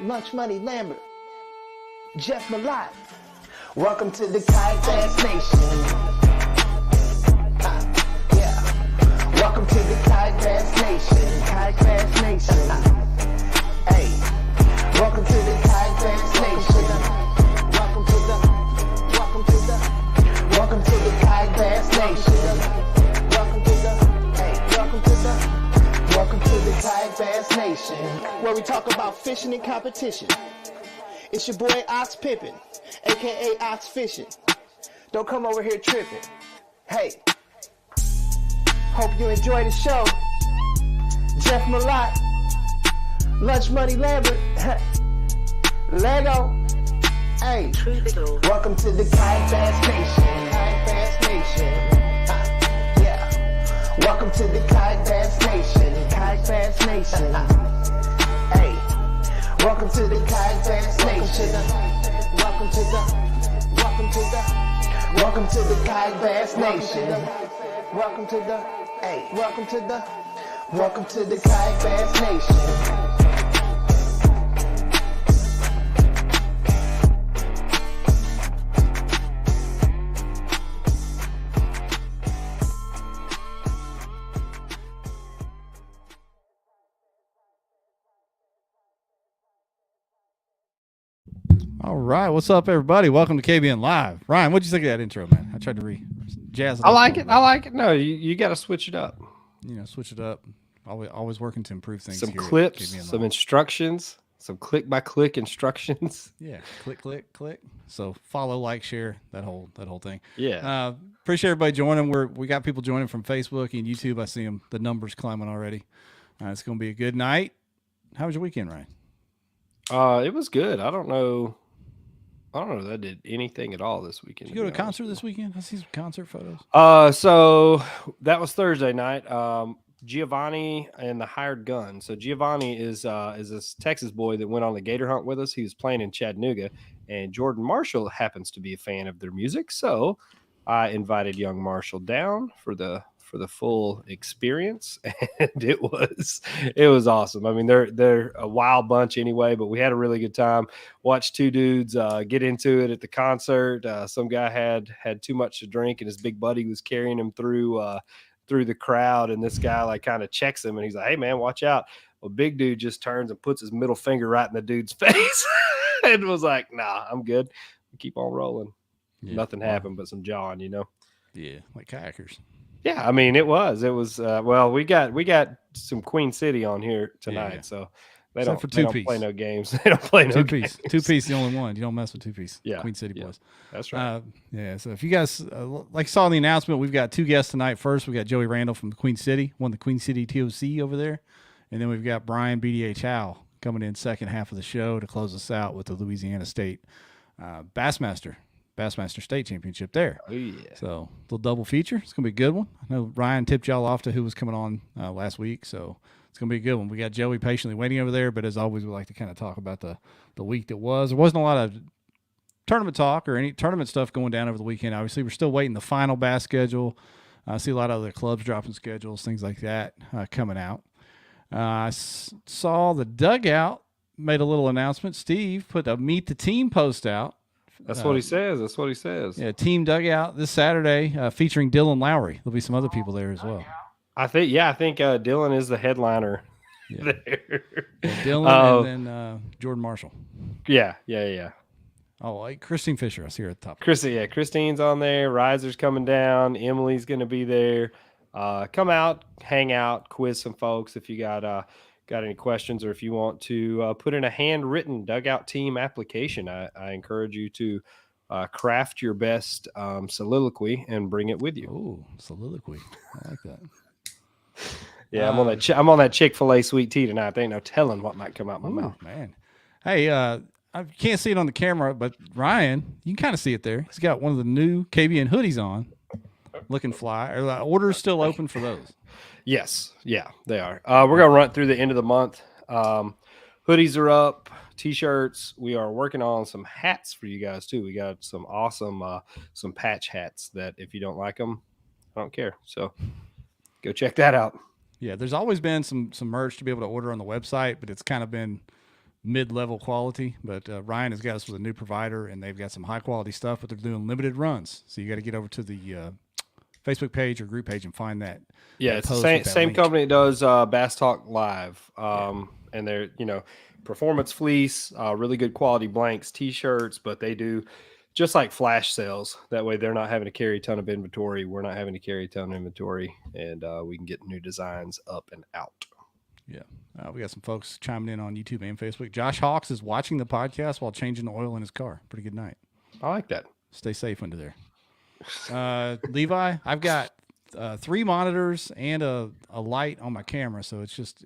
Lunch Money Lambert, Jeff Malott. Welcome to the Kayak Bass Nation. Yeah. Welcome to the Kayak Bass Nation. Kayak Bass Nation. Hey. Welcome to the Kayak Bass Nation. Welcome to the Kayak Bass Nation. Welcome to the Kayak Bass Nation, where we talk about fishing and competition. It's your boy Ox Pippin, aka Ox Fishing. Don't come over here tripping. Hey, hope you enjoy the show. Jeff Malott, Lunch Money Lambert, Lego. Hey, welcome to the Kayak Bass Nation. Kayak Bass Nation. Welcome to the Kayak Bass Nation. Kayak Bass Nation. Hey, welcome to the Kayak Bass Nation. Welcome to the Kayak Bass Nation. Welcome to the Kayak Bass Nation. All right, what's up, everybody? Welcome to KBN Live. Ryan, what'd you think of that intro, man? I tried to jazz it up. I like it. No, you got to switch it up. Switch it up. Always working to improve things. Some clips, some instructions, some click-by-click instructions. Yeah, click. So follow, like, share, that whole thing. Yeah. Appreciate everybody joining. We got people joining from Facebook and YouTube. I see them. The numbers climbing already. It's going to be a good night. How was your weekend, Ryan? It was good. I don't know if I did anything at all this weekend. Did you go to a concert this weekend? I see some concert photos. So that was Thursday night. Giovanni and the Hired Gun. So Giovanni is this Texas boy that went on the gator hunt with us. He was playing in Chattanooga, and Jordan Marshall happens to be a fan of their music. So I invited young Marshall down for the full experience, and it was awesome. I mean, they're a wild bunch anyway, but we had a really good time. Watched two dudes get into it at the concert. Some guy had too much to drink, and his big buddy was carrying him through the crowd, and this guy like kind of checks him, and he's like, "Hey man, watch out." Well, big dude just turns and puts his middle finger right in the dude's face and was like, "Nah, I'm good. Keep on rolling." Yeah, nothing happened but some jawing, Yeah, like kayakers. Yeah, I mean, it was. Well, we got some Queen City on here tonight, so they don't play no games. They don't play no games. Two-piece, the only one. You don't mess with two-piece. Yeah, Queen City boys. That's right. So if you guys like saw in the announcement, we've got two guests tonight. First, we got Joey Randall from the Queen City, won the Queen City TOC over there, and then we've got Bryan Howell coming in second half of the show to close us out with the Louisiana State Bassmaster State Championship there. Oh, yeah. So, little double feature. It's going to be a good one. I know Ryan tipped y'all off to who was coming on last week, so it's going to be a good one. We got Joey patiently waiting over there, but as always, we like to kind of talk about the week that was. There wasn't a lot of tournament talk or any tournament stuff going down over the weekend. Obviously, we're still waiting the final bass schedule. I see a lot of other clubs dropping schedules, things like that coming out. I saw the Dugout made a little announcement. Steve put a Meet the Team post out. That's what he says. Yeah, Team Dugout this Saturday featuring Dylan Lowry. There'll be some other people there as well. I think Dylan is the headliner there. Yeah, Dylan and then Jordan Marshall. Yeah. Oh, like Christine Fisher. I see her at the top. Christine's on there. Riser's coming down. Emily's going to be there. Come out, hang out, quiz some folks if you got any questions, or if you want to put in a handwritten Dugout team application. I encourage you to craft your best soliloquy and bring it with you. Oh, soliloquy. I like that. Yeah, I'm on that Chick-fil-A sweet tea tonight. There ain't no telling what might come out my mouth. Man. Hey, I can't see it on the camera, but Ryan, you can kind of see it there. He's got one of the new KBN hoodies on, looking fly. Are the orders still open for those? Yes. Yeah, they are. We're going to run through the end of the month. Hoodies are up, T-shirts. We are working on some hats for you guys, too. We got some awesome some patch hats that if you don't like them, I don't care. So go check that out. Yeah, there's always been some merch to be able to order on the website, but it's kind of been mid-level quality. But Ryan has got us with a new provider, and they've got some high-quality stuff, but they're doing limited runs. So you got to get over to the Facebook page or group page and find that. Yeah, that it's the post same with that same link. company that does Bass Talk Live. And they're, performance fleece, really good quality blanks, t-shirts, but they do just like flash sales. That way they're not having to carry a ton of inventory. We're not having to carry a ton of inventory, and we can get new designs up and out. Yeah. We got some folks chiming in on YouTube and Facebook. Josh Hawks is watching the podcast while changing the oil in his car. Pretty good night. I like that. Stay safe under there. Levi, I've got 3 monitors and a light on my camera, so it's just,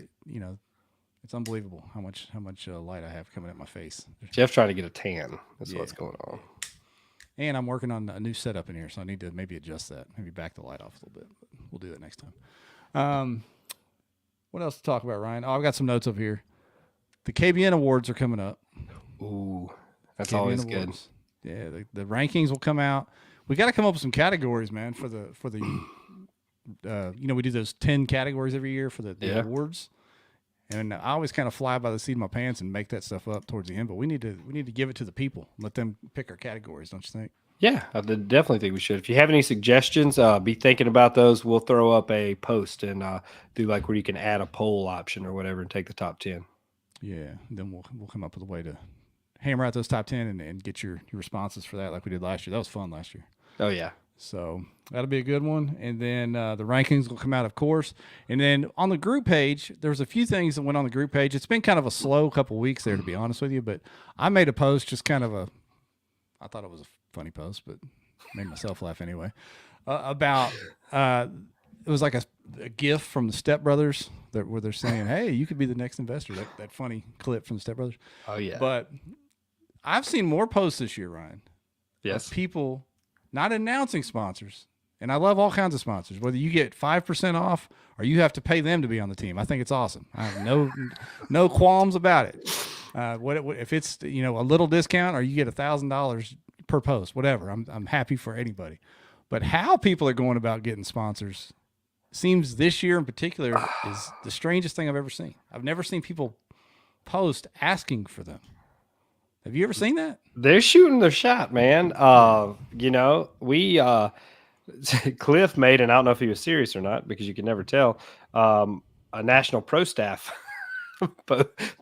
it's unbelievable how much light I have coming at my face. Jeff's trying to get a tan. That's what's going on. And I'm working on a new setup in here, so I need to maybe adjust that. Maybe back the light off a little bit. But we'll do that next time. What else to talk about, Ryan? Oh, I've got some notes over here. The KBN Awards are coming up. Ooh, that's KBN always Awards. Good. Yeah, the rankings will come out. We got to come up with some categories, man, for the we do those 10 categories every year for the awards. And I always kind of fly by the seat of my pants and make that stuff up towards the end. But we need to give it to the people, let them pick our categories. Don't you think? Yeah, I definitely think we should. If you have any suggestions, be thinking about those. We'll throw up a post and do like where you can add a poll option or whatever and take the top 10. Yeah, and then we'll come up with a way to hammer out those top 10 and get your responses for that like we did last year. That was fun last year. Oh, yeah. So that'll be a good one. And then the rankings will come out, of course. And then on the group page, there's a few things that went on the group page. It's been kind of a slow couple weeks there, to be honest with you. But I made a post, just kind of I thought it was a funny post, but made myself laugh anyway, about it was like a GIF from the Step Brothers where they're saying, hey, you could be the next investor. That funny clip from the Step Brothers. Oh, yeah. But I've seen more posts this year, Ryan. Yes. Of people not announcing sponsors. And I love all kinds of sponsors, whether you get 5% off or you have to pay them to be on the team. I think it's awesome. I have no qualms about it. If it's a little discount or you get $1,000 per post, whatever, I'm happy for anybody. But how people are going about getting sponsors seems this year in particular is the strangest thing I've ever seen. I've never seen people post asking for them. Have you ever seen that? They're shooting their shot, man. Cliff made, and I don't know if he was serious or not because you can never tell, a National Pro Staff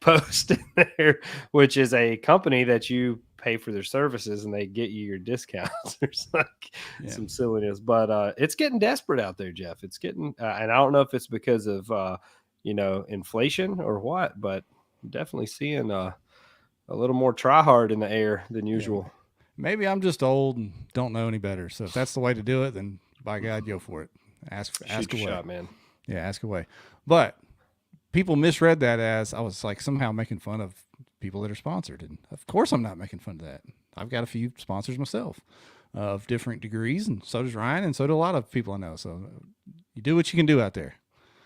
post in there, which is a company that you pay for their services and they get you your discounts or some silliness. But it's getting desperate out there, Jeff. It's getting, and I don't know if it's because of, inflation or what, but I'm definitely seeing a little more try hard in the air than usual. Yeah. Maybe I'm just old and don't know any better. So if that's the way to do it, then by God, go for it. Ask away, shot, man. Yeah, ask away. But people misread that as I was like somehow making fun of people that are sponsored, and of course I'm not making fun of that. I've got a few sponsors myself of different degrees, and so does Ryan, and so do a lot of people I know. So you do what you can do out there.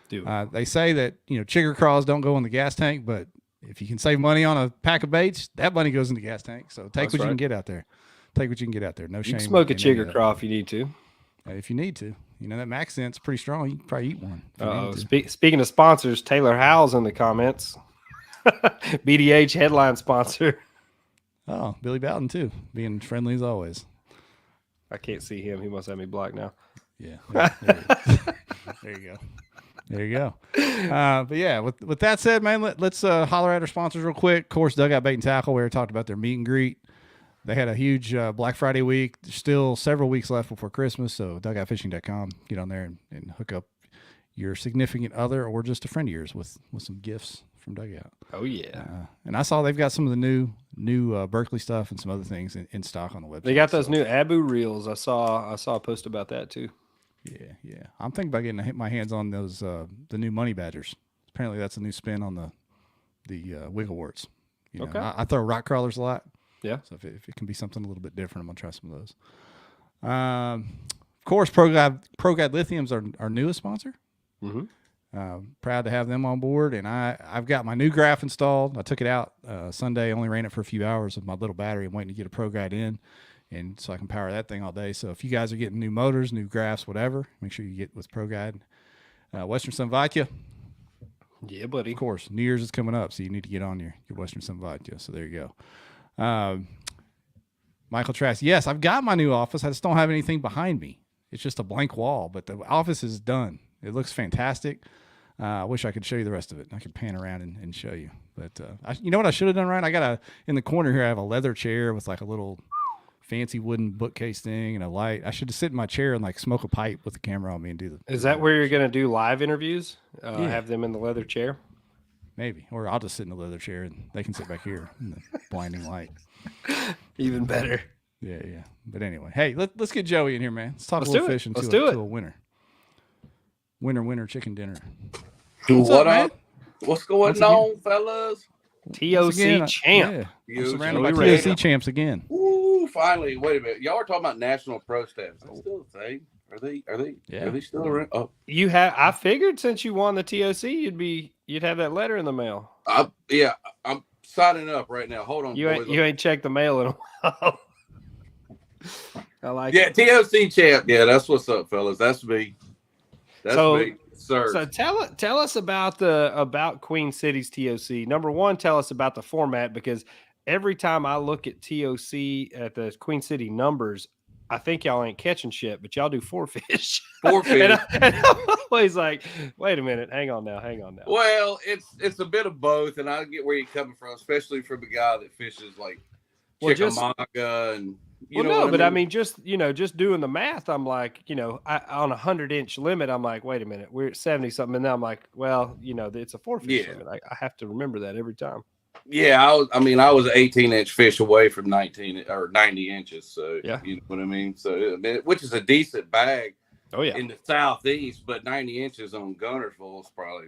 They say that chigger craws don't go in the gas tank, but if you can save money on a pack of baits, that money goes in the gas tank. So take what you can get out there. Take what you can get out there. No shame. You can smoke a chigger craw if you need to. If you need to. That max scent's pretty strong. You can probably eat one. Speaking of sponsors, Taylor Howell's in the comments. BDH headline sponsor. Oh, Billy Bowden too. Being friendly as always. I can't see him. He must have me blocked now. Yeah. There you go. There you go. But yeah, with that said, man, let's holler at our sponsors real quick. Of course, Dugout Bait and Tackle. We already talked about their meet and greet. They had a huge Black Friday week. There's still several weeks left before Christmas, so dugoutfishing.com. Get on there and hook up your significant other or just a friend of yours with some gifts from Dugout. Oh, yeah. And I saw they've got some of the new Berkeley stuff and some other things in stock on the website. They got those new Abu reels. I saw a post about that too. Yeah. I'm thinking about getting my hands on those the new Money Badgers. Apparently, that's a new spin on the wiggle warts. Okay. I throw rock crawlers a lot. Yeah. So if it can be something a little bit different, I'm gonna try some of those. Of course, ProGuide Lithium's our newest sponsor. Mm-hmm. Proud to have them on board, and I've got my new graph installed. I took it out Sunday, only ran it for a few hours with my little battery. I'm waiting to get a ProGuide in, and so I can power that thing all day. So if you guys are getting new motors, new graphs, whatever, make sure you get with ProGuide. Western Slovakia. Yeah, buddy. Of course, New Year's is coming up, so you need to get on your Western Sun vodka. So there you go. Michael Trask, yes, I've got my new office. I just don't have anything behind me. It's just a blank wall, but the office is done. It looks fantastic. I wish I could show you the rest of it. I could pan around and show you. But you know what I should have done, Ryan? I got in the corner here, I have a leather chair with like a little fancy wooden bookcase thing and a light. I should just sit in my chair and like smoke a pipe with the camera on me and do the. Is that where you're going to do live interviews? Yeah. Have them in the leather chair? Maybe. Or I'll just sit in the leather chair and they can sit back here in the blinding light. Even better. Yeah. But anyway, hey, let's get Joey in here, man. Let's talk a little fishing Let's to do it. a winner. Winner, chicken dinner. What up? What's going on, fellas? TOC champ. Yeah. I'm surrounded Joey by Randall. TOC champs again. Ooh, finally. Wait a minute. Y'all are talking about national pro staffs. That's still a thing. Are they still around? Oh. I figured since you won the TOC, you'd have that letter in the mail. I'm signing up right now. Hold on. You ain't checked the mail in a while. I like it. TOC champ. Yeah, that's what's up, fellas. That's me. That's me, sir. So tell us about Queen City's TOC. Number one, tell us about the format, because every time I look at TOC at the Queen City numbers, I think y'all ain't catching shit, but y'all do 4 fish. 4 fish. and I'm always like, wait a minute, hang on now. Well, it's a bit of both, and I get where you're coming from, especially from a guy that fishes like Chickamauga and I mean, just doing the math, I'm like, on a 100-inch limit, I'm like, wait a minute, we're at 70 something, and then I'm like, well, it's a 4 fish limit. I have to remember that every time. Yeah, I was an 18-inch fish away from 90 inches. So yeah, you know what I mean. So which is a decent bag. Oh yeah, in the southeast, but 90 inches on Gunnersville is probably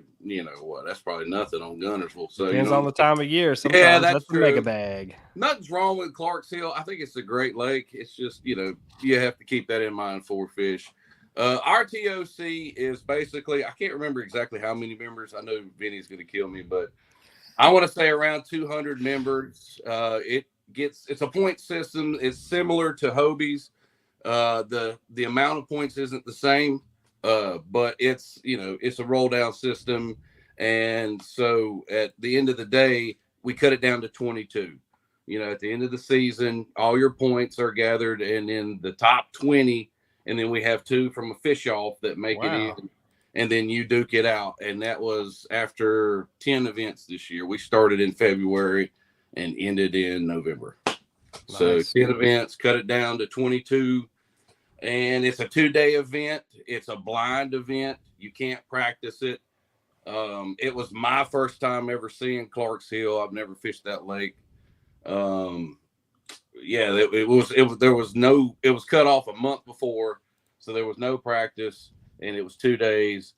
that's probably nothing on Gunnersville. So depends on the time of year. Sometimes that's a mega bag. Nothing's wrong with Clarks Hill. I think it's a great lake. It's just you have to keep that in mind for fish. Our TOC is basically, I can't remember exactly how many members. I know Vinny's going to kill me, but I want to say around 200 members. It's a point system. It's similar to Hobie's. The amount of points isn't the same, but it's a roll down system. And so at the end of the day, we cut it down to 22. At the end of the season, all your points are gathered and in the top 20. And then we have 2 from a fish off that make it in. And then you duke it out. And that was after 10 events this year. We started in February and ended in November. Nice. So 10 events, cut it down to 22. And it's a 2-day event. It's a blind event. You can't practice it. It was my first time ever seeing Clarks Hill. I've never fished that lake. It was cut off a month before, so there was no practice, and it was 2 days.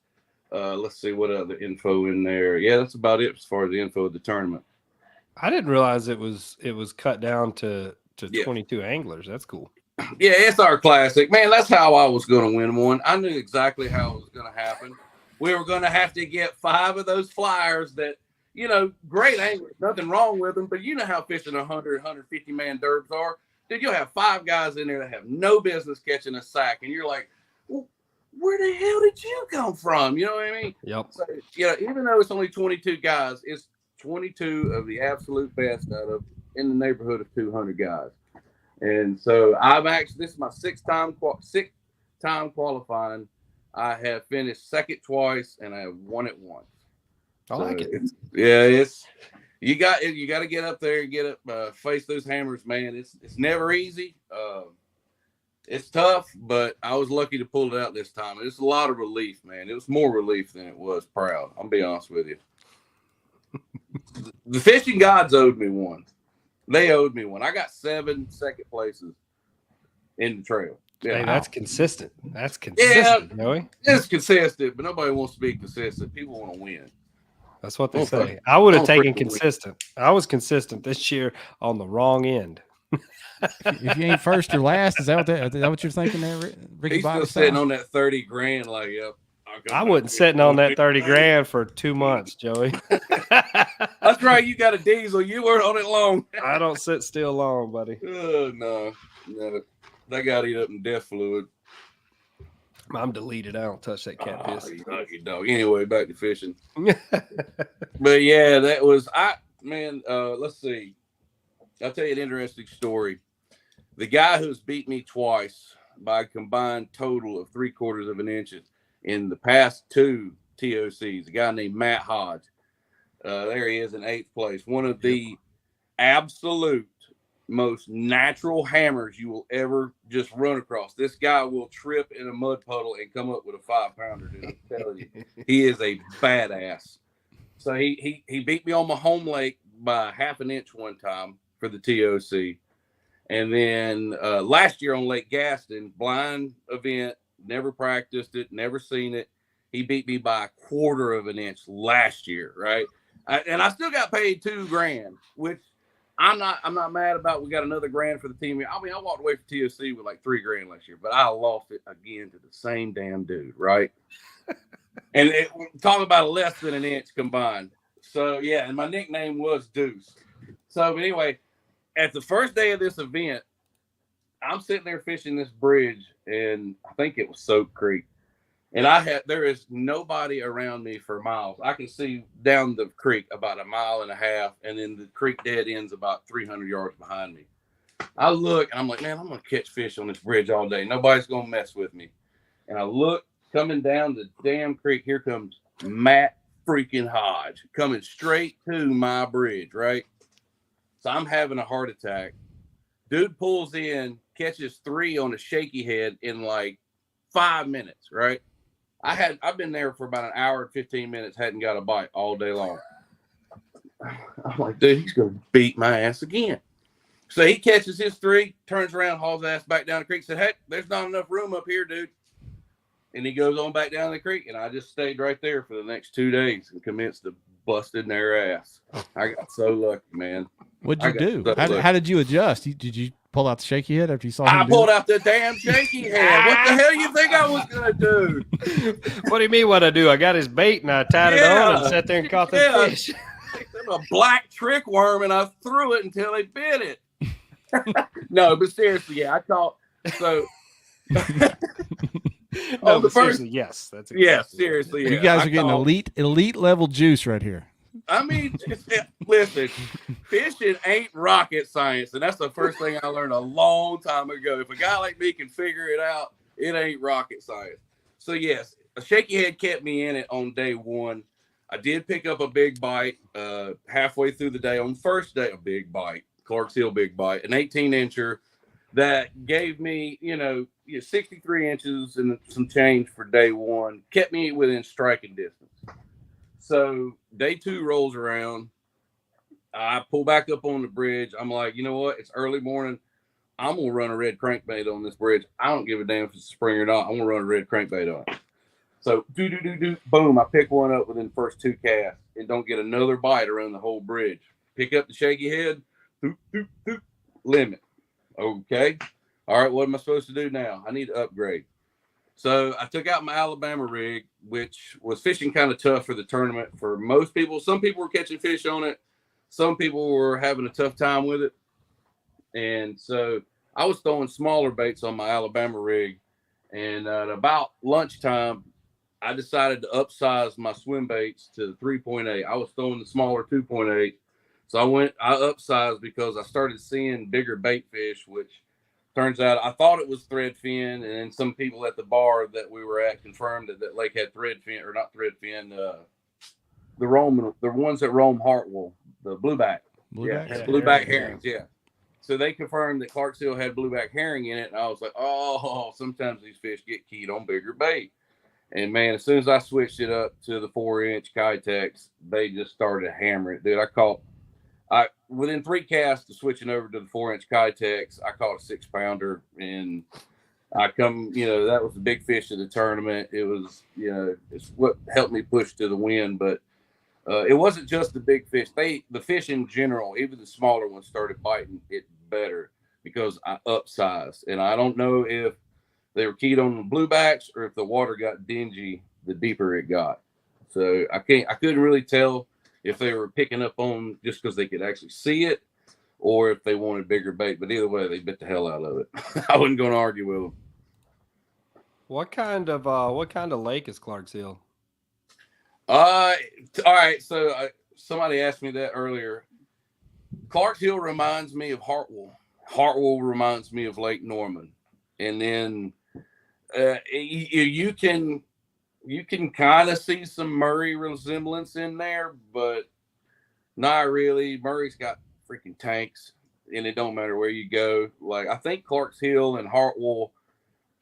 Let's see what other info in there. Yeah, that's about it as far as the info of the tournament. I didn't realize it was cut down to 22 anglers. That's cool. Yeah, it's our classic. Man, that's how I was going to win one. I knew exactly how it was going to happen. We were going to have to get 5 of those flyers that, great anglers, nothing wrong with them, but you know how fishing 100, 150-man derbs are. Dude, you'll have 5 guys in there that have no business catching a sack, and you're like, well, where the hell did you come from? You know what I mean? Yep. So, even though it's only 22 guys, it's 22 of the absolute best out of in the neighborhood of 200 guys. And so this is my sixth time qualifying. I have finished second twice and I have won it once. I like it. You got to get up there and get up, face those hammers, man. It's never easy. It's tough, but I was lucky to pull it out this time. It's a lot of relief, man. It was more relief than it was proud. I'll be honest with you. The fishing gods owed me one. They owed me one. I got 7 second places in the trail. Yeah, hey, that's consistent. That's consistent, Joey. It's consistent, but nobody wants to be consistent. People want to win. That's what they say. I would have taken consistent. I was consistent this year on the wrong end. If you ain't first or last, is that what you're thinking there, Ricky? He's still sitting on that 30 grand. Like, yep. I wasn't sitting on that 30 grand for 2 months, Joey. That's right. You got a diesel. You weren't on it long. I don't sit still long, buddy. No. That got eat up in death fluid. I'm deleted. I don't touch that catfish. You lucky dog. Anyway, back to fishing. But yeah, that was let's see. I'll tell you an interesting story. The guy who's beat me twice by a combined total of 3/4 of an inch in the past 2 TOCs, a guy named Matt Hodge. There he is in 8th place. One of the absolute most natural hammers you will ever just run across. This guy will trip in a mud puddle and come up with a 5-pounder, dude. I'm telling you, he is a badass. So he beat me on my home lake by 1/2 an inch one time for the TOC. And then last year on Lake Gaston, blind event, never practiced it, never seen it. He beat me by 1/4 of an inch last year, right? And I still got paid $2,000, which I'm not mad about. We got another grand for the team. I mean, I walked away from TOC with like $3,000 last year, but I lost it again to the same damn dude, right? And talking about a less than an inch combined. So yeah, and my nickname was Deuce. So but anyway, at the first day of this event, I'm sitting there fishing this bridge, and I think it was Soap Creek. And there is nobody around me for miles. I can see down the creek about 1.5 miles, and then the creek dead ends about 300 yards behind me. I look, and I'm like, man, I'm going to catch fish on this bridge all day. Nobody's going to mess with me. And I look, coming down the damn creek, here comes Matt freaking Hodge, coming straight to my bridge, right? So I'm having a heart attack. Dude pulls in, catches 3 on a shaky head in like 5 minutes, right? I've been there for about 1 hour and 15 minutes, hadn't got a bite all day long. I'm like, dude, he's gonna beat my ass again. So he catches his 3, turns around, hauls ass back down the creek, said, heck, there's not enough room up here, dude. And he goes on back down the creek, and I just stayed right there for the next 2 days and commenced to busting their ass. I got so lucky, man. What'd you do? So how did you adjust? Did you pull out the shaky head after you saw him? I pulled out the damn shaky head. What the hell you think I was gonna do? What do you mean what I do? I got his bait and I tied it on and sat there and caught the fish. A black trick worm, and I threw it until they bit it. No, but seriously, yeah, I caught so. No, but seriously, yes, that's exactly yeah. Seriously, yeah. You guys are getting elite level juice right here. I mean, listen, fishing ain't rocket science, and that's the first thing I learned a long time ago. If a guy like me can figure it out, it ain't rocket science. So yes, a shaky head kept me in it on day 1. I did pick up a big bite halfway through the day. On first day, a big bite, Clark's Hill big bite, an 18-incher that gave me, 63 inches and some change for day 1, kept me within striking distance. So day 2 rolls around. I pull back up on the bridge. I'm like, you know what? It's early morning. I'm going to run a red crankbait on this bridge. I don't give a damn if it's spring or not. I'm going to run a red crankbait on it. So boom. I pick one up within the first 2 casts and don't get another bite around the whole bridge. Pick up the shaky head. Limit. Okay. All right. What am I supposed to do now? I need to upgrade. So I took out my Alabama rig, which was fishing kind of tough for the tournament for most people. Some people were catching fish on it. Some people were having a tough time with it. And so I was throwing smaller baits on my Alabama rig. And at about lunchtime, I decided to upsize my swim baits to 3.8. I was throwing the smaller 2.8. So I upsized because I started seeing bigger bait fish, which turns out I thought it was threadfin, and some people at the bar that we were at confirmed that lake had threadfin, or not threadfin, the ones that roam Hartwell, the blueback. Blueback herrings, yeah. So they confirmed that Clark's Hill had blueback herring in it, and I was like, oh, sometimes these fish get keyed on bigger bait. And man, as soon as I switched it up to the 4-inch Kitex, they just started hammering it. Dude, within 3 casts of switching over to the 4-inch Kitex, I caught a 6-pounder, and that was the big fish of the tournament. It was, it's what helped me push to the win, but it wasn't just the big fish. The fish in general, even the smaller ones, started biting it better because I upsized. And I don't know if they were keyed on the bluebacks or if the water got dingy the deeper it got. So I couldn't really tell if they were picking up on just because they could actually see it or if they wanted bigger bait. But either way, they bit the hell out of it. I wasn't going to argue with them. What kind of lake is Clark's Hill? All right. So somebody asked me that earlier. Clark's Hill reminds me of Hartwell. Hartwell reminds me of Lake Norman, and then you can kind of see some Murray resemblance in there, but not really. Murray's got freaking tanks, and it don't matter where you go. Like, I think Clark's Hill and Hartwell,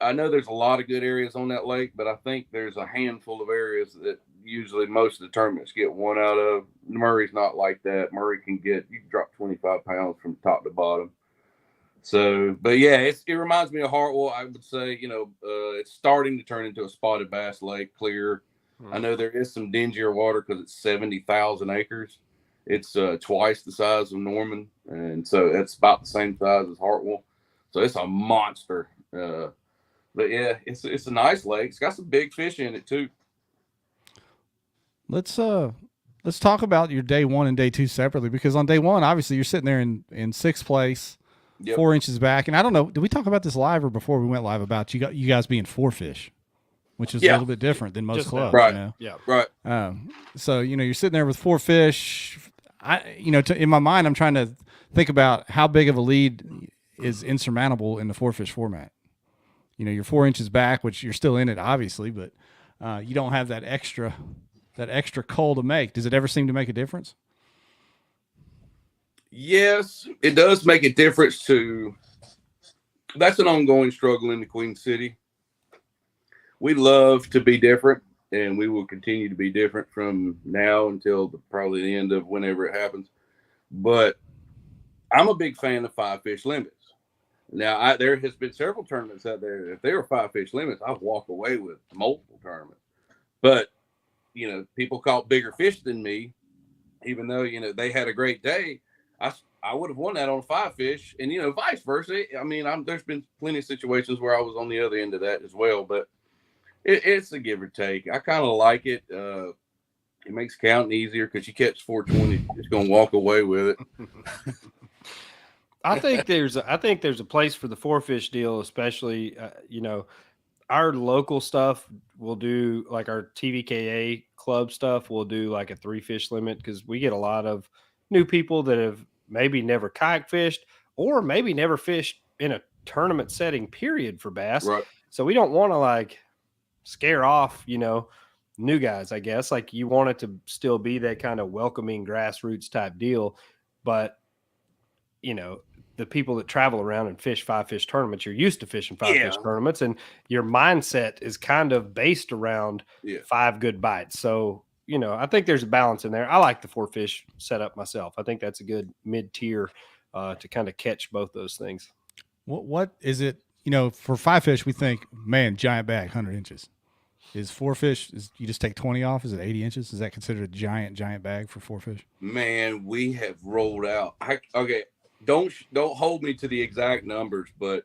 I know there's a lot of good areas on that lake, but I think there's a handful of areas that usually most of the tournaments get one out of. Murray's not like that. Murray you can drop 25 pounds from top to bottom. So, but yeah, it reminds me of Hartwell. I would say, it's starting to turn into a spotted bass lake, clear. I know there is some dingier water because it's 70,000 acres. It's twice the size of Norman, and so it's about the same size as Hartwell. So it's a monster. But yeah, it's a nice lake. It's got some big fish in it too. Let's talk about your day one and day two separately, because on day one, obviously you're sitting there in sixth place, 4 inches back. And I don't know, did we talk about this live or before we went live about you guys being 4-fish, which is a little bit different than most clubs, right? Yeah, right. So you're sitting there with 4 fish. In my mind, I'm trying to think about how big of a lead is insurmountable in the 4-fish format. You're 4 inches back, which you're still in it, obviously, but you don't have that extra call to make. Does it ever seem to make a difference? Yes, it does make a difference that's an ongoing struggle in the Queen City. We love to be different, and we will continue to be different from now until probably the end of whenever it happens. But I'm a big fan of 5-fish limits. Now, there has been several tournaments out there. If they were 5-fish limits, I'd walk away with multiple tournaments. But, people caught bigger fish than me, even though, they had a great day. I would have won that on 5-fish, and, vice versa. I mean, there's been plenty of situations where I was on the other end of that as well, but it's a give or take. I kind of like it. It makes counting easier because you catch 420, you're just going to walk away with it. I think there's a place for the 4-fish deal, especially, our local stuff will do, like our TVKA club stuff will do like a 3-fish limit, because we get a lot of new people that have maybe never kayak fished or maybe never fished in a tournament setting period for bass. Right. So we don't want to like scare off, new guys, I guess. Like, you want it to still be that kind of welcoming grassroots type deal. But, the people that travel around and fish 5-fish tournaments, you're used to fishing 5-fish tournaments, and your mindset is kind of based around 5 good bites. So, I think there's a balance in there. I like the 4-fish setup myself. I think that's a good mid-tier to kind of catch both those things. What is it? For 5-fish, we think, man, giant bag, 100 inches. Is 4-fish, you just take 20 off? Is it 80 inches? Is that considered a giant bag for 4-fish? Man, we have rolled out. Don't hold me to the exact numbers, but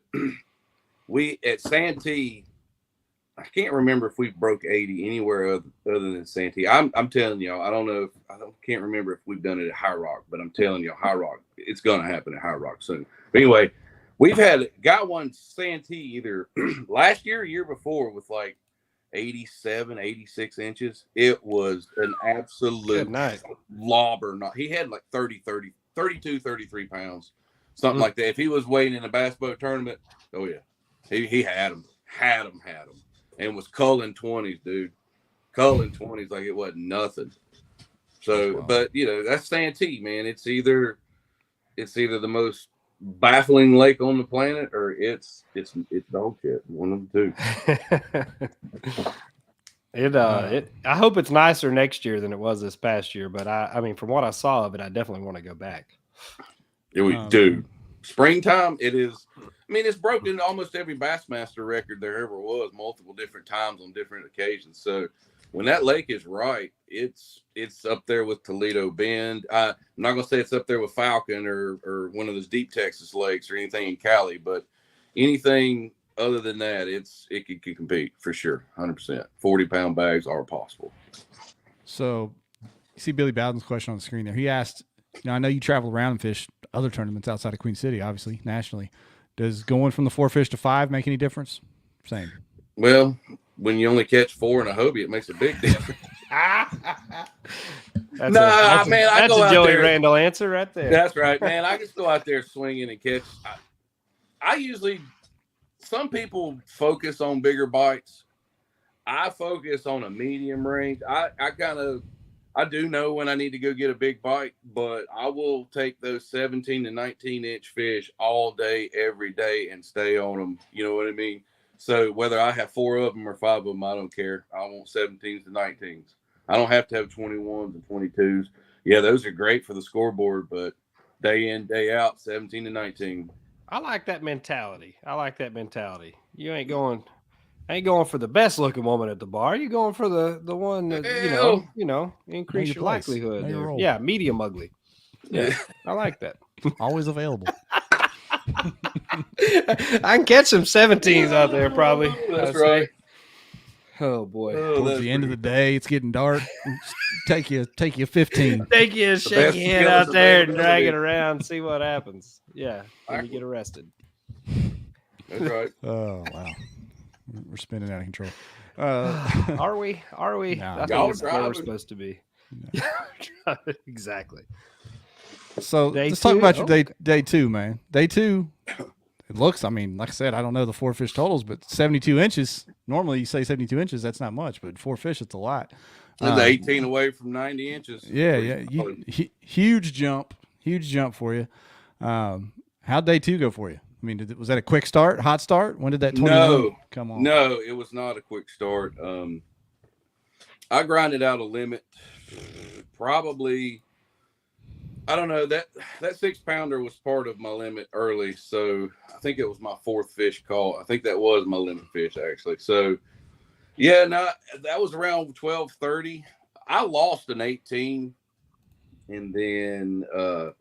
we at Santee, I can't remember if we broke 80 anywhere other than Santee. I'm telling y'all, I don't know. Can't remember if we've done it at High Rock, but I'm telling y'all, High Rock, it's gonna happen at High Rock soon. But anyway, we've got one Santee either last year or year before with like 87, 86 inches. It was an absolute lobber. He had like 32, 33 pounds, something like that. If he was weighing in a bass boat tournament, oh yeah, he had him, and was culling 20s, dude. Culling 20s like it wasn't nothing. So, but that's Santee, man. It's either the most baffling lake on the planet, or it's dog shit. One of the two. I hope it's nicer next year than it was this past year, but I mean, from what I saw of it, I definitely want to go back. Dude, springtime, it is. I mean, it's broken almost every Bassmaster record there ever was, multiple different times on different occasions. So when that lake is right, it's up there with Toledo Bend. I'm not gonna say it's up there with Falcon or one of those deep Texas lakes or anything in Cali, but anything other than that, it can compete for sure, 100%. 40-pound bags are possible. So, you see Billy Bowden's question on the screen there. He asked, I know you travel around and fish other tournaments outside of Queen City, obviously, nationally. Does going from the 4-fish to 5 make any difference? Same. Well, when you only catch 4 in a Hobie, it makes a big difference. That's a Joey Randall answer right there. That's right, man. I just go out there swinging and catch. I usually, some people focus on bigger bites. I focus on a medium range. I do know when I need to go get a big bite, but I will take those 17 to 19 inch fish all day, every day, and stay on them. You know what I mean? So whether I have 4 of them or 5 of them, I don't care. I want 17s to 19s. I don't have to have 21s and 22s. Yeah, those are great for the scoreboard, but day in, day out, 17 to 19. I like that mentality. You ain't going for the best looking woman at the bar. You're going for the one that increase your likelihood. Yeah, medium ugly. Yeah, I like that. Always available. I can catch some 17s out there probably. That's right. Oh boy. Towards the end of the day, it's getting dark. Take you 15. Take you a shaky hand out there and drag it around, see what happens. Yeah, when you get arrested. That's right. Oh wow. We're spinning out of control. Are we? No. I think it's where we're supposed to be. No. Exactly. So let's talk about your day 2, man. Day 2, it looks, like I said, I don't know the 4 fish totals, but 72 inches. Normally you say 72 inches, that's not much, but 4 fish, it's a lot. It's 18 away from 90 inches. Yeah. Huge jump for you. How'd day 2 go for you? Was that a quick start, hot start? When did that 21 come on? No, it was not a quick start. I grinded out a limit probably, I don't know, that 6-pounder was part of my limit early. So I think it was my 4th fish caught. I think that was my limit fish actually. So yeah, no, that was around 12:30. I lost an 18 and then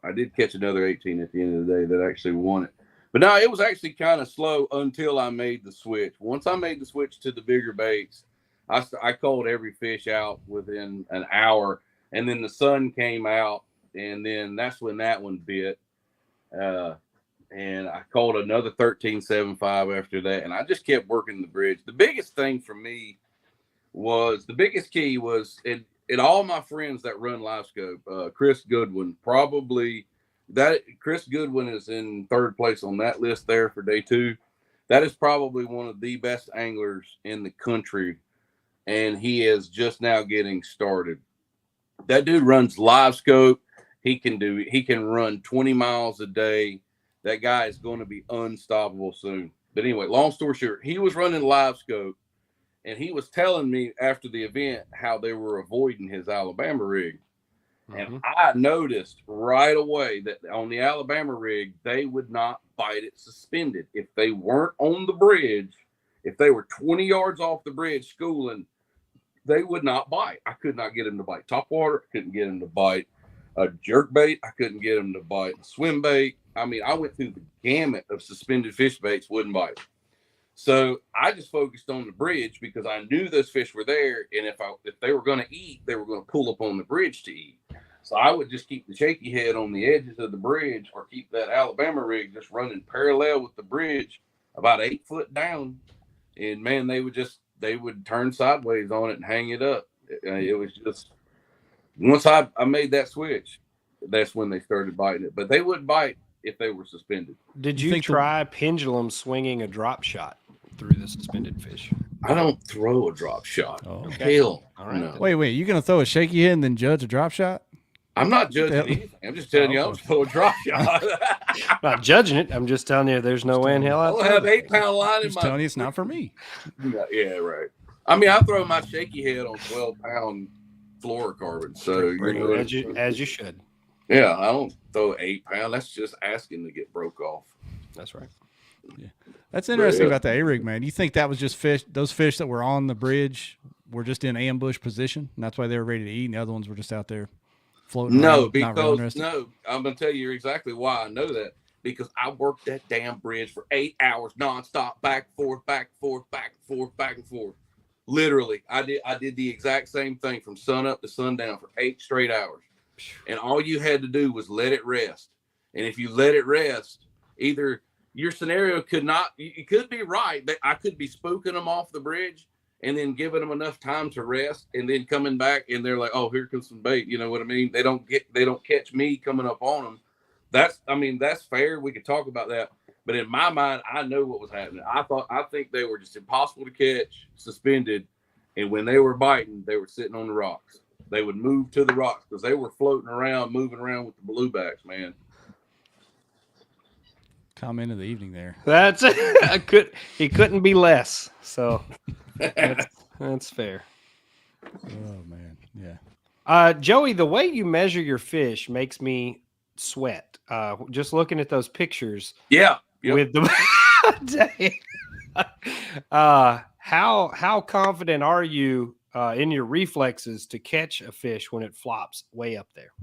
I did catch another 18 at the end of the day that actually won it. But no, it was actually kind of slow until I made the switch. Once I made the switch to the bigger baits, I called every fish out within an hour, and then the sun came out, and then that's when that one bit. And I called another 13.75 after that, and I just kept working the bridge. The biggest thing for me was, the biggest key was, in all my friends that run Live Scope, Chris Goodwin, Chris Goodwin is in 3rd place on that list there for day 2. That is probably one of the best anglers in the country, and he is just now getting started. That dude runs Live Scope. He can run 20 miles a day. That guy is going to be unstoppable soon. But anyway, long story short, he was running Live Scope, and he was telling me after the event how they were avoiding his Alabama rig. And I noticed right away that on the Alabama rig, they would not bite it suspended. If they weren't on the bridge, if they were 20 yards off the bridge schooling, they would not bite. I could not get them to bite topwater. I couldn't get them to bite a jerk bait. I couldn't get them to bite a swim bait. I went through the gamut of suspended fish baits, wouldn't bite. So I just focused on the bridge because I knew those fish were there, and if they were going to eat, they were going to pull up on the bridge to eat. So I would just keep the shaky head on the edges of the bridge, or keep that Alabama rig just running parallel with the bridge about 8 foot down. And man, they would turn sideways on it and hang it up. It was just, once I made that switch, that's when they started biting it. But they wouldn't bite if they were suspended. Did you try pendulum swinging a drop shot through the suspended fish? I don't throw a drop shot. Oh, okay. Hell, all right. No. Wait, you gonna throw a shaky head and then judge a drop shot? I'm not judging anything. I'm just telling you, I don't throw a drop shot. I'm not judging it. I'm just telling you, there's no way in hell I'll have 8-pound line in my. Telling you, it's not for me. Yeah, right. I throw my shaky head on 12-pound fluorocarbon. So as you should. Yeah, I don't throw 8-pound. That's just asking to get broke off. That's right. Yeah, that's interesting about the A-rig, man. You think that was just fish? Those fish that were on the bridge were just in ambush position, and that's why they were ready to eat, and the other ones were just out there floating. No, because I'm gonna tell you exactly why I know that. Because I worked that damn bridge for 8 hours nonstop, back and forth, back and forth, back and forth, back and forth. Literally, I did the exact same thing from sun up to sundown for 8 straight hours. And all you had to do was let it rest. And if you let it rest, either your scenario could not, you could be right, but I could be spooking them off the bridge and then giving them enough time to rest and then coming back and they're like, oh, here comes some bait. You know what I mean? They don't catch me coming up on them. That's fair. We could talk about that. But in my mind, I know what was happening. I think they were just impossible to catch, suspended. And when they were biting, they were sitting on the rocks. They would move to the rocks because they were floating around, moving around with the bluebacks, man. Comment of the evening there. That's he couldn't be less. So that's fair. Oh man, yeah. Joey, the way you measure your fish makes me sweat. Just looking at those pictures. Yeah. Yep. With the how confident are you in your reflexes to catch a fish when it flops way up there?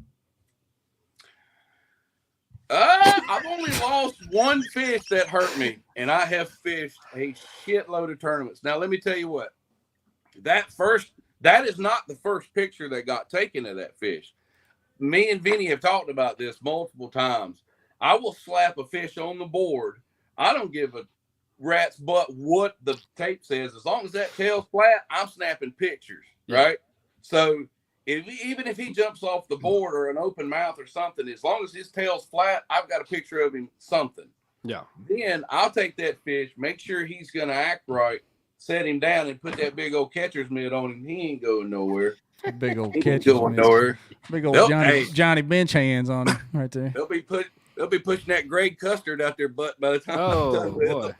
I've only lost one fish that hurt me, and I have fished a shitload of tournaments. Now, let me tell you what. That is not the first picture that got taken of that fish. Me and Vinny have talked about this multiple times. I will slap a fish on the board. I don't give a rat's butt what the tape says. As long as that tail's flat, I'm snapping pictures, right? So even if he jumps off the board or an open mouth or something, as long as his tail's flat, I've got a picture of him something. Yeah. Then I'll take that fish, make sure he's going to act right, set him down, and put that big old catcher's mitt on him. He ain't going nowhere. Big old catcher's going nowhere. Big old Johnny bench hands on him right there. They'll be pushing that Greg Custard out their butt by the time I'm done with boy.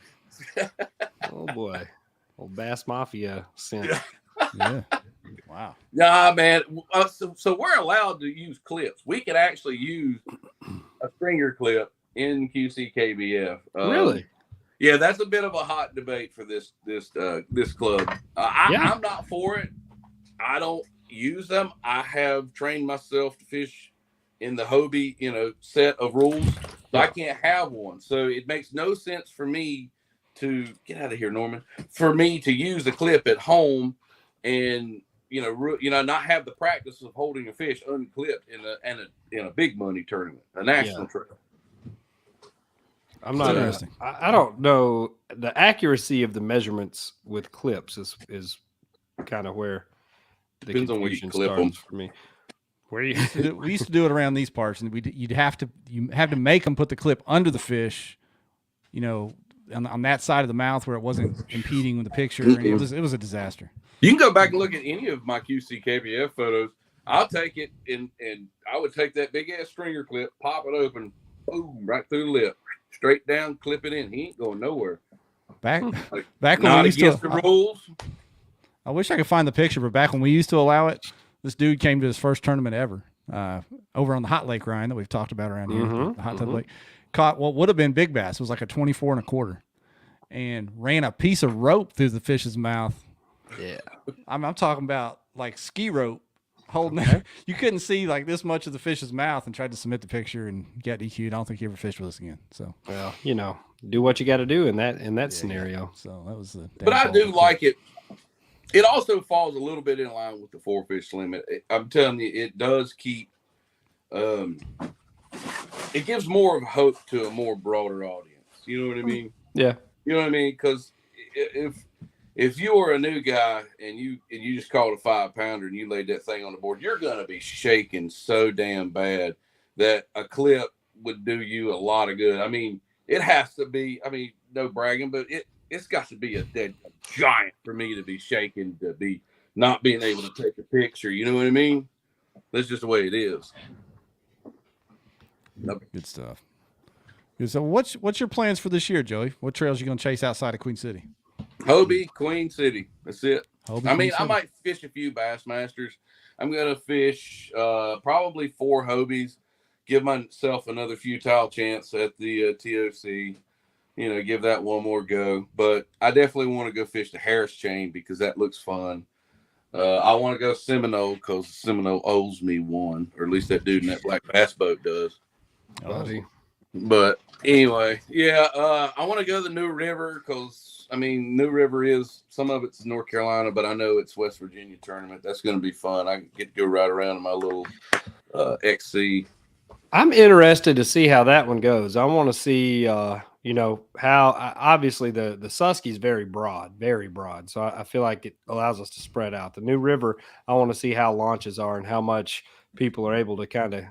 Oh boy. Old Bass Mafia scent. Yeah. Wow. Nah, man. So we're allowed to use clips. We can actually use a stringer clip in QCKBF. Really? Yeah, that's a bit of a hot debate for this club. I'm not for it. I don't use them. I have trained myself to fish in the Hobie, set of rules. So I can't have one. So it makes no sense for me to get out of here, Norman. For me to use the clip at home and not have the practice of holding a fish unclipped in a big money tournament, a national tournament. I'm not interesting. I don't know the accuracy of the measurements with clips is kind of where the depends on where you clip starts them for me. Where you we used to do it around these parts, and you have to make them put the clip under the fish, on that side of the mouth where it wasn't impeding with the picture. And it was a disaster. You can go back and look at any of my QCKBF photos. I'll take it and I would take that big ass stringer clip, pop it open, boom, right through the lip, straight down, clip it in. He ain't going nowhere. Back when not we used against to, the rules. I wish I could find the picture, but back when we used to allow it, this dude came to his first tournament ever over on the Hot Lake, Ryan, that we've talked about around here, the Hot Tub Lake. Caught what would have been big bass. It was like a 24 1/4, and ran a piece of rope through the fish's mouth. Yeah, I'm talking about like ski rope holding it. You couldn't see like this much of the fish's mouth, and tried to submit the picture and get DQ'd. I don't think he ever fished with us again. So well, do what you got to do in that scenario. Yeah. So that was the. But I do like it. It also falls a little bit in line with the 4-fish limit. I'm telling you, it does keep. It gives more of hope to a more broader audience. You know what I mean? Yeah. You know what I mean? Because if you were a new guy and you just caught a 5-pounder and you laid that thing on the board, you're gonna be shaking so damn bad that a clip would do you a lot of good. I mean, it has to be. I mean, no bragging, but it's got to be a giant for me to be shaking, to be not being able to take a picture. You know what I mean? That's just the way it is. Good stuff. So what's your plans for this year, Joey? What trails you going to chase outside of Queen City? Hobie, Queen City. That's it. Hobie, I might fish a few Bassmasters. I'm going to fish probably 4 Hobies, give myself another futile chance at the TOC. Give that one more go. But I definitely want to go fish the Harris chain because that looks fun. I want to go Seminole because Seminole owes me one, or at least that dude in that black bass boat does. Buddy. But anyway, I want to go to the New River because, New River is, some of it's North Carolina, but I know it's West Virginia tournament. That's going to be fun. I get to go ride around in my little XC. I'm interested to see how that one goes. I want to see you know, how obviously the Susky is very broad, very broad. So I feel like it allows us to spread out. The New River, I want to see how launches are and how much people are able to kind of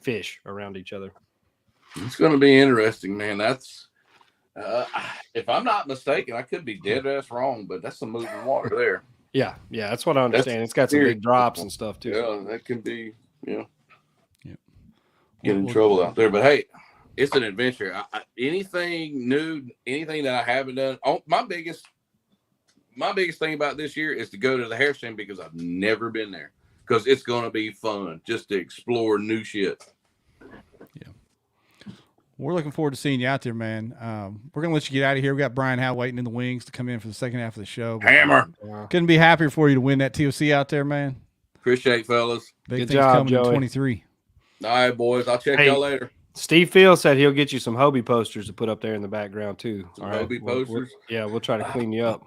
fish around each other. It's going to be interesting, man. That's if I'm not mistaken, I could be dead ass wrong, but that's some moving water there. Yeah, that's what I understand. It's got some big drops and stuff too. Yeah, that can be, get in trouble out there. But hey, it's an adventure. Anything new, anything that I haven't done. My biggest thing about this year is to go to the hair stand because I've never been there. Because it's going to be fun just to explore new shit. Yeah. We're looking forward to seeing you out there, man. We're going to let you get out of here. We got Bryan Howell waiting in the wings to come in for the second half of the show. Hammer. Couldn't be happier for you to win that TOC out there, man. Appreciate, fellas. Big Good things job, coming Joey. in 23. All right, boys. I'll check y'all later. Steve Field said he'll get you some Hobie posters to put up there in the background too. Some Hobie posters? We'll try to clean you up.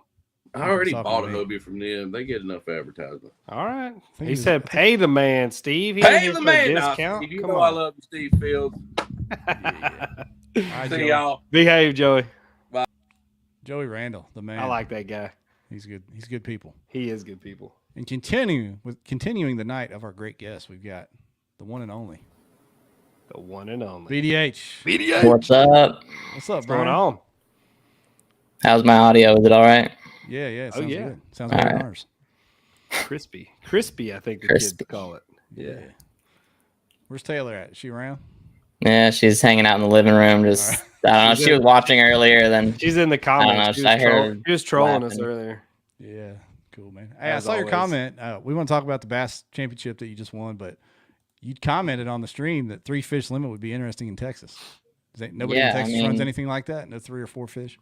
I already bought a Hobie from them. They get enough advertisement. All right. He said, "Pay the man, Steve." Pay the man. Discount. Steve, you know I love you, Steve Fields. Right, See y'all. Behave, Joey. Bye. Joey Randall, the man. I like that guy. He's good. He's good people. He is good people. And continuing the night of our great guests, we've got the one and only. The one and only. BDH. What's up? What's up, What's going Bryan? on? How's my audio? Is it all right? Yeah, it sounds yeah. good. Sounds better than ours. Crispy, I think the kids call it. Yeah. Where's Taylor at? Is she around? Yeah, she's hanging out in the living room. Just I don't know. She was watching earlier. Then She's in the comments. I heard She was trolling laughing. us earlier. Yeah, cool, man. Hey, I As saw your always. comment. We want to talk about the Bass Championship that you just won, but you commented on the stream that 3 fish limit would be interesting in Texas. Nobody in Texas runs anything like that? No 3 or 4 fish?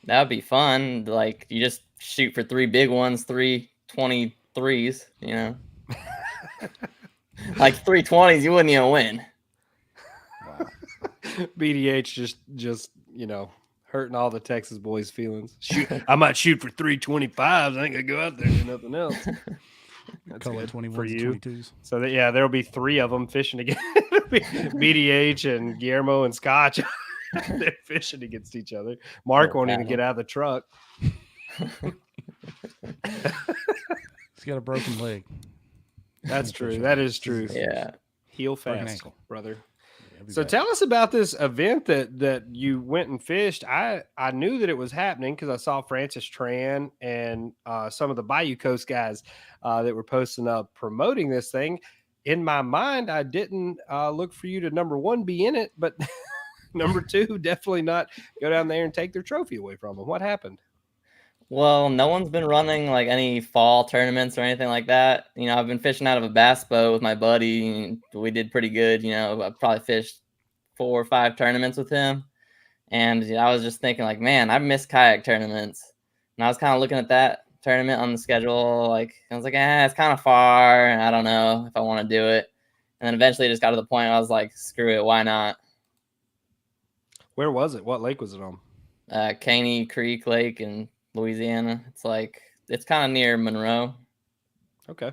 that would be fun. Like you just shoot for 3 big ones, 3 23s. You know, like 3 20s, you wouldn't even win. Wow. BDH just hurting all the Texas boys' feelings. I might shoot for 325s. I ain't gonna go out there and do nothing else. That's Color good 21s for you. and 22s. So there'll be 3 of them fishing again. BDH and Guillermo and Scotch. They're fishing against each other. Mark won't even get out of the truck. He's got a broken leg. That's true. That is true. Yeah. Heal Broken fast, ankle. brother. Yeah, So tell us about this event that you went and fished. I knew that it was happening because I saw Francis Tran and some of the Bayou Coast guys that were posting up promoting this thing. In my mind, I didn't look for you to, number 1, be in it, but number 2, definitely not go down there and take their trophy away from them. What happened? Well, no one's been running like any fall tournaments or anything like that. You know, I've been fishing out of a bass boat with my buddy. And we did pretty good. You know, I probably fished 4 or 5 tournaments with him. And I was just thinking like, man, I miss kayak tournaments. And I was kind of looking at that tournament on the schedule. Like, I was like, it's kind of far. And I don't know if I want to do it. And then eventually it just got to the point where I was like, screw it. Why not? Where was it? What lake was it on? Caney Creek Lake in Louisiana. It's kind of near Monroe. Okay.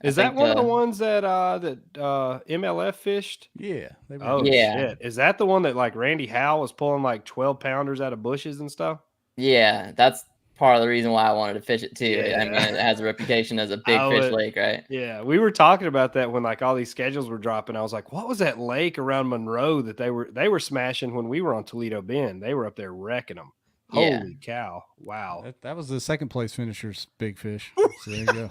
Is that one of the ones that MLF fished? Yeah. Shit. Is that the one that like Randy Howell was pulling like 12 pounders out of bushes and stuff? Yeah, that's part of the reason why I wanted to fish it too. Yeah. I mean, it has a reputation as a big fish lake, right? Yeah, we were talking about that when like all these schedules were dropping. I was like, what was that lake around Monroe that they were smashing when we were on Toledo Bend? They were up there wrecking them. Yeah. Holy cow. Wow. That was the second place finisher's big fish. So there you go.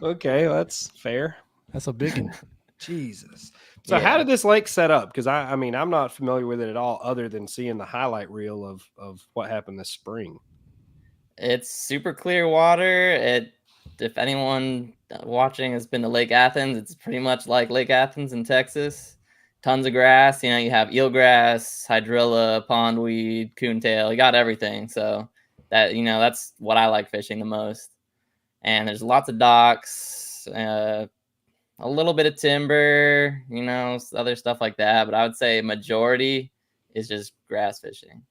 Okay, well, that's fair. That's a big one. Jesus. So how did this lake set up? Because I mean, I'm not familiar with it at all other than seeing the highlight reel of what happened this spring. It's super clear water. If anyone watching has been to Lake Athens, it's pretty much like Lake Athens in Texas. Tons of grass. You know, you have eelgrass, hydrilla, pondweed, coontail. You got everything. So that's what I like fishing the most. And there's lots of docks, a little bit of timber, other stuff like that. But I would say majority is just grass fishing.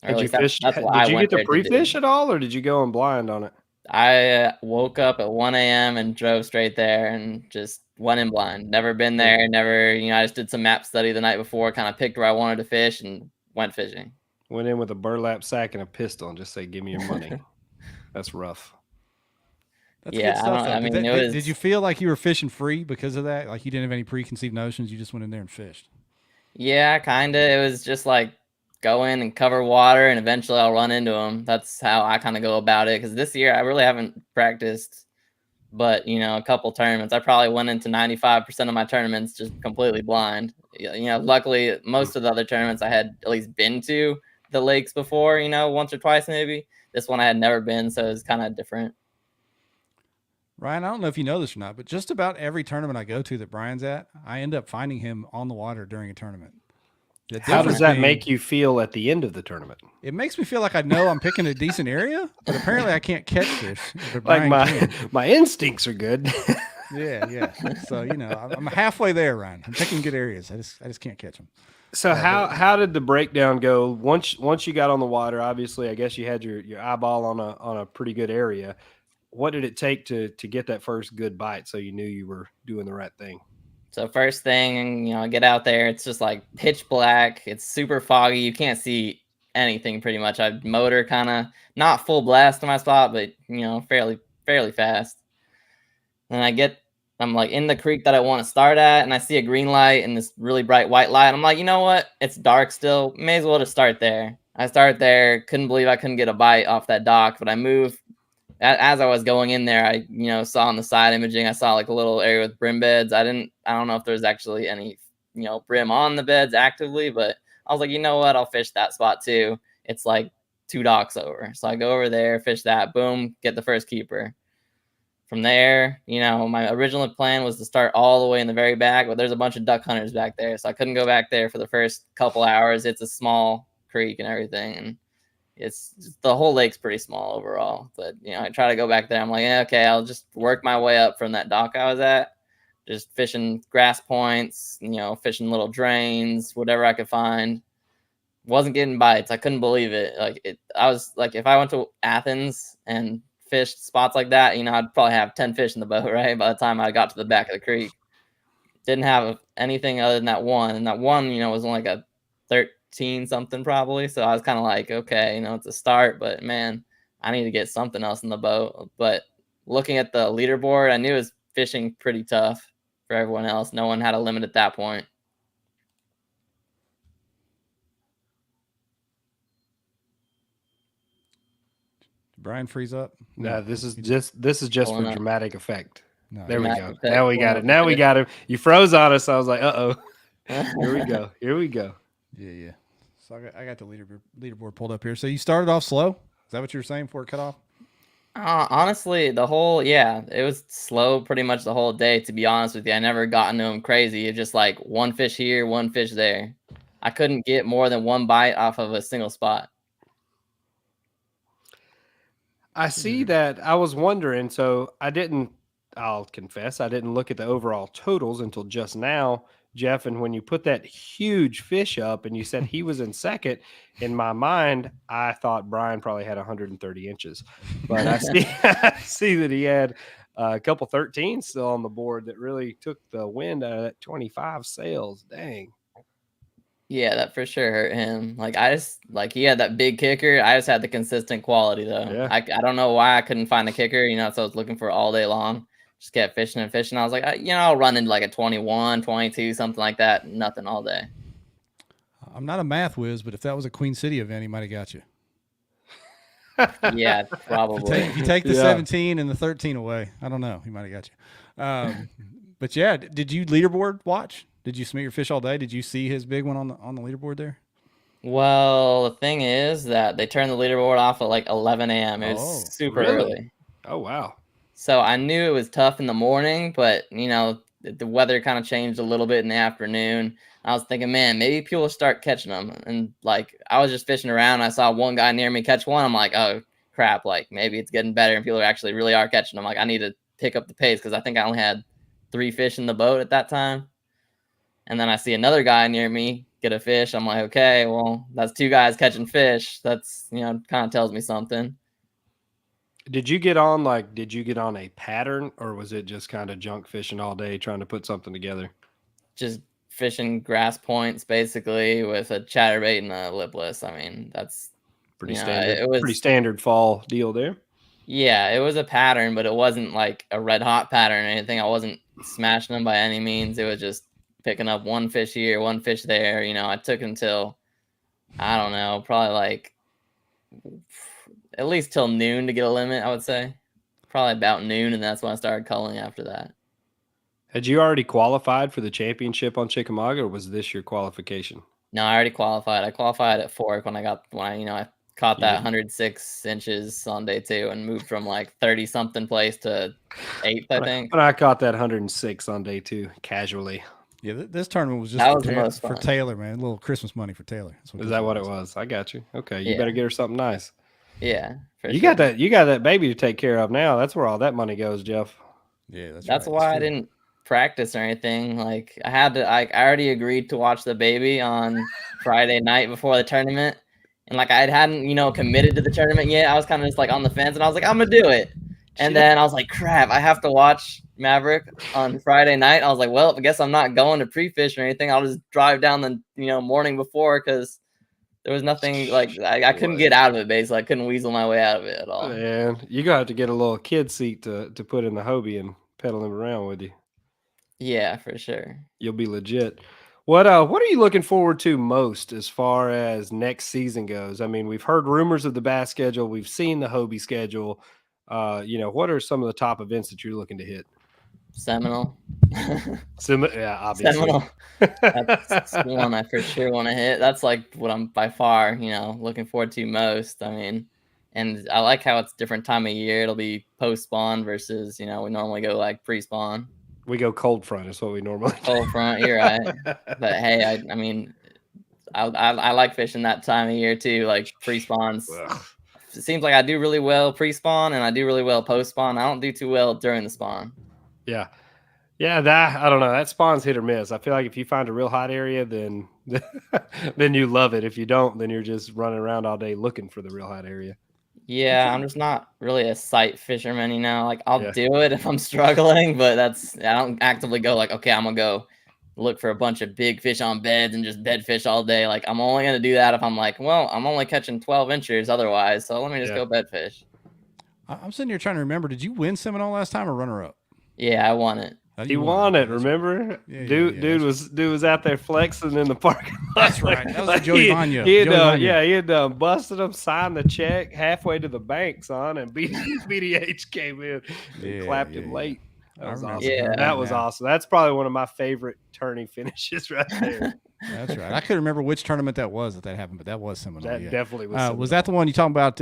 Did you fish? Did you get to pre-fish at all, or did you go in blind on it? I woke up at 1 a.m. and drove straight there and just went in blind. Never been there. Never, I just did some map study the night before, kind of picked where I wanted to fish and went fishing. Went in with a burlap sack and a pistol and just say, "Give me your money." That's rough. That's good stuff, though. I mean, did you feel like you were fishing free because of that? Like you didn't have any preconceived notions? You just went in there and fished? Yeah, kind of. It was just like go in and cover water, and eventually I'll run into them. That's how I kind of go about it. Because this year I really haven't practiced, but a couple tournaments. I probably went into 95% of my tournaments just completely blind. Luckily most of the other tournaments I had at least been to the lakes before, once or twice maybe. This one I had never been, so it was kind of different. Ryan, I don't know if you know this or not, but just about every tournament I go to that Brian's at, I end up finding him on the water during a tournament. How does that make you feel at the end of the tournament? It makes me feel like I know I'm picking a decent area, but apparently I can't catch fish. Like my instincts are good. Yeah. So I'm halfway there, Ryan. I'm picking good areas. I just can't catch them. So how did the breakdown go once you got on the water? Obviously, I guess you had your eyeball on a pretty good area. What did it take to get that first good bite so you knew you were doing the right thing? So first thing, I get out there. It's just like pitch black. It's super foggy. You can't see anything pretty much. I motor kind of not full blast to my spot, but fairly fast. And I'm like in the creek that I want to start at, and I see a green light and this really bright white light. I'm like, you know what? It's dark still. May as well just start there. I start there. Couldn't believe I couldn't get a bite off that dock, but I moved. As I was going in there, I saw on the side imaging, I saw like a little area with brim beds. I don't know if there's actually any brim on the beds actively, but I was like, you know what, I'll fish that spot too. It's like 2 docks over, so I go over there, fish that, boom, get the first keeper. From there, my original plan was to start all the way in the very back, but there's a bunch of duck hunters back there, so I couldn't go back there for the first couple hours. It's a small creek and everything, and the whole lake's pretty small overall, but I try to go back there. I'm like, yeah, okay, I'll just work my way up from that dock I was at, just fishing grass points, fishing little drains, whatever I could find. Wasn't getting bites. I couldn't believe it. I was like, if I went to Athens and fished spots like that, I'd probably have 10 fish in the boat, right? By the time I got to the back of the creek, didn't have anything other than that one, and that one, was only like a 13 something probably. So I was kind of like, okay, it's a start, but man, I need to get something else in the boat. But looking at the leaderboard, I knew it was fishing pretty tough for everyone else. No one had a limit at that point. Did Brian freeze up? No, this is just for dramatic effect. No, there we go. Now we got it. Now we got him. You froze on us. I was like, uh-oh. Here we go. Yeah. So I got the leaderboard pulled up here. So you started off slow? Is that what you were saying before it cut off? Honestly, it was slow pretty much the whole day, to be honest with you. I never got into them crazy. It's just like one fish here, one fish there. I couldn't get more than one bite off of a single spot. I see that. I was wondering, so I'll confess, I didn't look at the overall totals until just now, Jeff. And when you put that huge fish up and you said he was in second, in my mind, I thought Brian probably had 130 inches. But I see that he had a couple 13s still on the board that really took the wind out of that 25 sails. Dang. Yeah, that for sure hurt him. He had that big kicker. I just had the consistent quality though. Yeah. I don't know why I couldn't find a kicker, so I was looking for all day long. Just kept fishing and fishing. I was like, I'll run into like a 21, 22, something like that. Nothing all day. I'm not a math whiz, but if that was a Queen City event, he might have got you. Yeah, probably. If you take the 17 and the 13 away, I don't know. He might have got you. But yeah, did you leaderboard watch? Did you submit your fish all day? Did you see his big one on the leaderboard there? Well, the thing is that they turned the leaderboard off at like 11 a.m. It was super early. Oh, wow. So I knew it was tough in the morning, but, the weather kind of changed a little bit in the afternoon. I was thinking, man, maybe people will start catching them. And, I was just fishing around. I saw one guy near me catch one. I'm like, oh, crap. Maybe it's getting better and people actually really are catching them. I need to pick up the pace because I think I only had 3 fish in the boat at that time. And then I see another guy near me get a fish. I'm like, okay, well, that's 2 guys catching fish. That's, kind of tells me something. Did you get on a pattern, or was it just kind of junk fishing all day trying to put something together? Just fishing grass points basically with a chatterbait and a lipless. I mean, that's Pretty you know, standard. it was Pretty standard fall deal there. Yeah, it was a pattern, but it wasn't like a red hot pattern or anything. I wasn't smashing them by any means. It was just picking up one fish here, one fish there. You know, I took until, I don't know, probably like at least till noon to get a limit, I would say. Probably about noon, and that's when I started culling after that. Had you already qualified for the championship on Chickamauga, or was this your qualification? No, I already qualified. I qualified at Fork when I caught that 106 inches on day 2 and moved from like 30 something place to 8th, I think. But I caught that 106 on day 2 casually. Yeah, this tournament was just for Taylor, man. A little Christmas money for Taylor. Is that what it was? I got you. Okay, you better get her something nice. Yeah, you got that baby to take care of now. That's where all that money goes, Jeff. Yeah, that's why I didn't practice or anything. Like I already agreed to watch the baby on Friday night before the tournament, and like I hadn't committed to the tournament yet. I was kind of just like on the fence, and I was like, I'm gonna do it. And then I was like, crap, I have to watch Maverick on Friday night. I was like, well, I guess I'm not going to pre-fish or anything. I'll just drive down the morning before, because there was nothing like I couldn't get out of it. Basically, I couldn't weasel my way out of it at all. And you're gonna have to get a little kid seat to put in the Hobie and pedal him around with you. Yeah, for sure. You'll be legit. What are you looking forward to most as far as next season goes? I mean, we've heard rumors of the Bass schedule. We've seen the Hobie schedule. What are some of the top events that you're looking to hit? Seminole. Yeah, obviously. Seminole. That's one I for sure want to hit. That's like what I'm by far, looking forward to most. I mean, and I like how it's different time of year. It'll be post spawn versus, we normally go like pre spawn. We go cold front is what we normally do. Cold front, you're right. But hey, I mean, I like fishing that time of year too, like pre spawns. It seems like I do really well pre-spawn and I do really well post-spawn. I don't do too well during the spawn. Yeah. That I don't know. That spawn's hit or miss. I feel like if you find a real hot area, then you love it. If you don't, then you're just running around all day looking for the real hot area. Yeah, I'm just not really a sight fisherman, Like I'll do it if I'm struggling, but I don't actively go like, okay, I'm gonna go look for a bunch of big fish on beds and just bed fish all day. Like I'm only going to do that if I'm like, well, I'm only catching 12 inches otherwise. So let me just go bed fish. I'm sitting here trying to remember, did you win Seminole last time or runner up? Yeah, I won it. He won it, remember? Yeah, dude was out there flexing in the parking lot. That's right. That was Joey Vanya. He had busted him, signed the check halfway to the bank, son, and BDH came in and clapped him late. That was awesome. Yeah, that was awesome. That's probably one of my favorite tourney finishes right there. That's right. I couldn't remember which tournament that was that happened, but that was Seminole. That definitely was. Was that the one you talking about?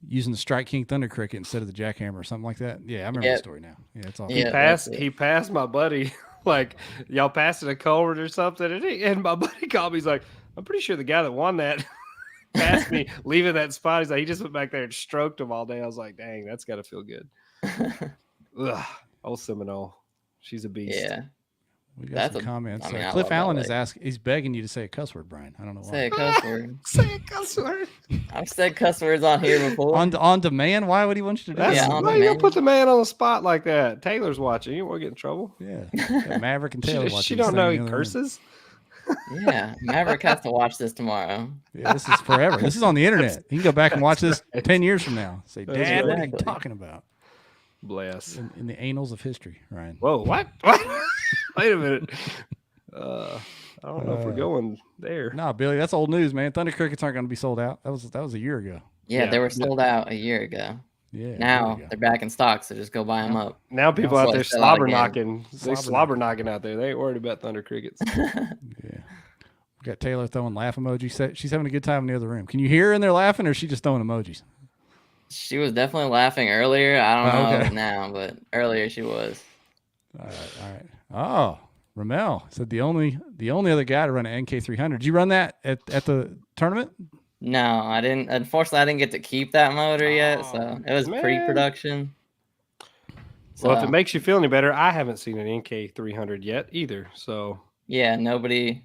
Using the Strike King Thunder Cricket instead of the jackhammer or something like that? Yeah, I remember the story now. Yeah, it's awesome. He passed my buddy. Like y'all passing a culvert or something, and my buddy called me. He's like, I'm pretty sure the guy that won that passed me, leaving that spot. He's like, he just went back there and stroked him all day. I was like, dang, that's got to feel good. Ugh, old Seminole, she's a beast. Yeah, we got some comments. Cliff Allen is asking, he's begging you to say a cuss word, Brian. I don't know why. Say a cuss word. Say a cuss word. I've said cuss words on here before. On demand? Why would he want you to do that? Why you don't put the man on the spot like that? Taylor's watching. You won't get in trouble. Yeah, Maverick and Taylor watching. She don't know he curses. Yeah, Maverick has to watch this tomorrow. Yeah, this is forever. This is on the internet. You can go back and watch this 10 years from now. Say, Dad, what are you talking about? Bless. In the annals of history, Ryan. Whoa, what? Wait a minute. I don't know if we're going there. No, Billy, that's old news, man. Thunder Crickets aren't going to be sold out. That was a year ago. Yeah, they were sold out a year ago. Yeah. Now they're back in stock, so just go buy them up. Now people out there slobber knocking. They slobber knocking out there. They ain't worried about Thunder Crickets. Yeah. We got Taylor throwing laugh emojis. She's having a good time in the other room. Can you hear her in there laughing, or is she just throwing emojis? She was definitely laughing earlier. I don't know now, but earlier she was. All right. Oh, Ramel said the only other guy to run an NK300. Did you run that at the tournament? No, I didn't. Unfortunately, I didn't get to keep that motor yet, so it was pre-production. Well, if it makes you feel any better, I haven't seen an NK300 yet either. So yeah, nobody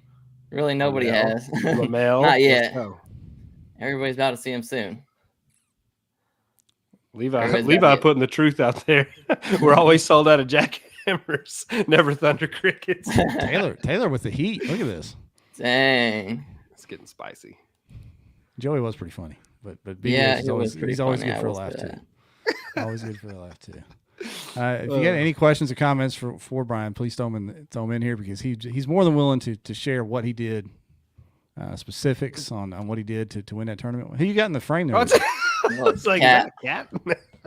has. Ramel, not yet. Everybody's about to see him soon. Levi putting the truth out there. We're always sold out of jackhammers, never thunder crickets. Taylor with the heat. Look at this. Dang. It's getting spicy. Joey was pretty funny, but Yeah, he's always good for a laugh too. Always good for a laugh too. If you got any questions or comments for Bryan, please throw them in here, because he's more than willing to share what he did, specifics on what he did to win that tournament. Who you got in the frame there? It's like, is that a cat?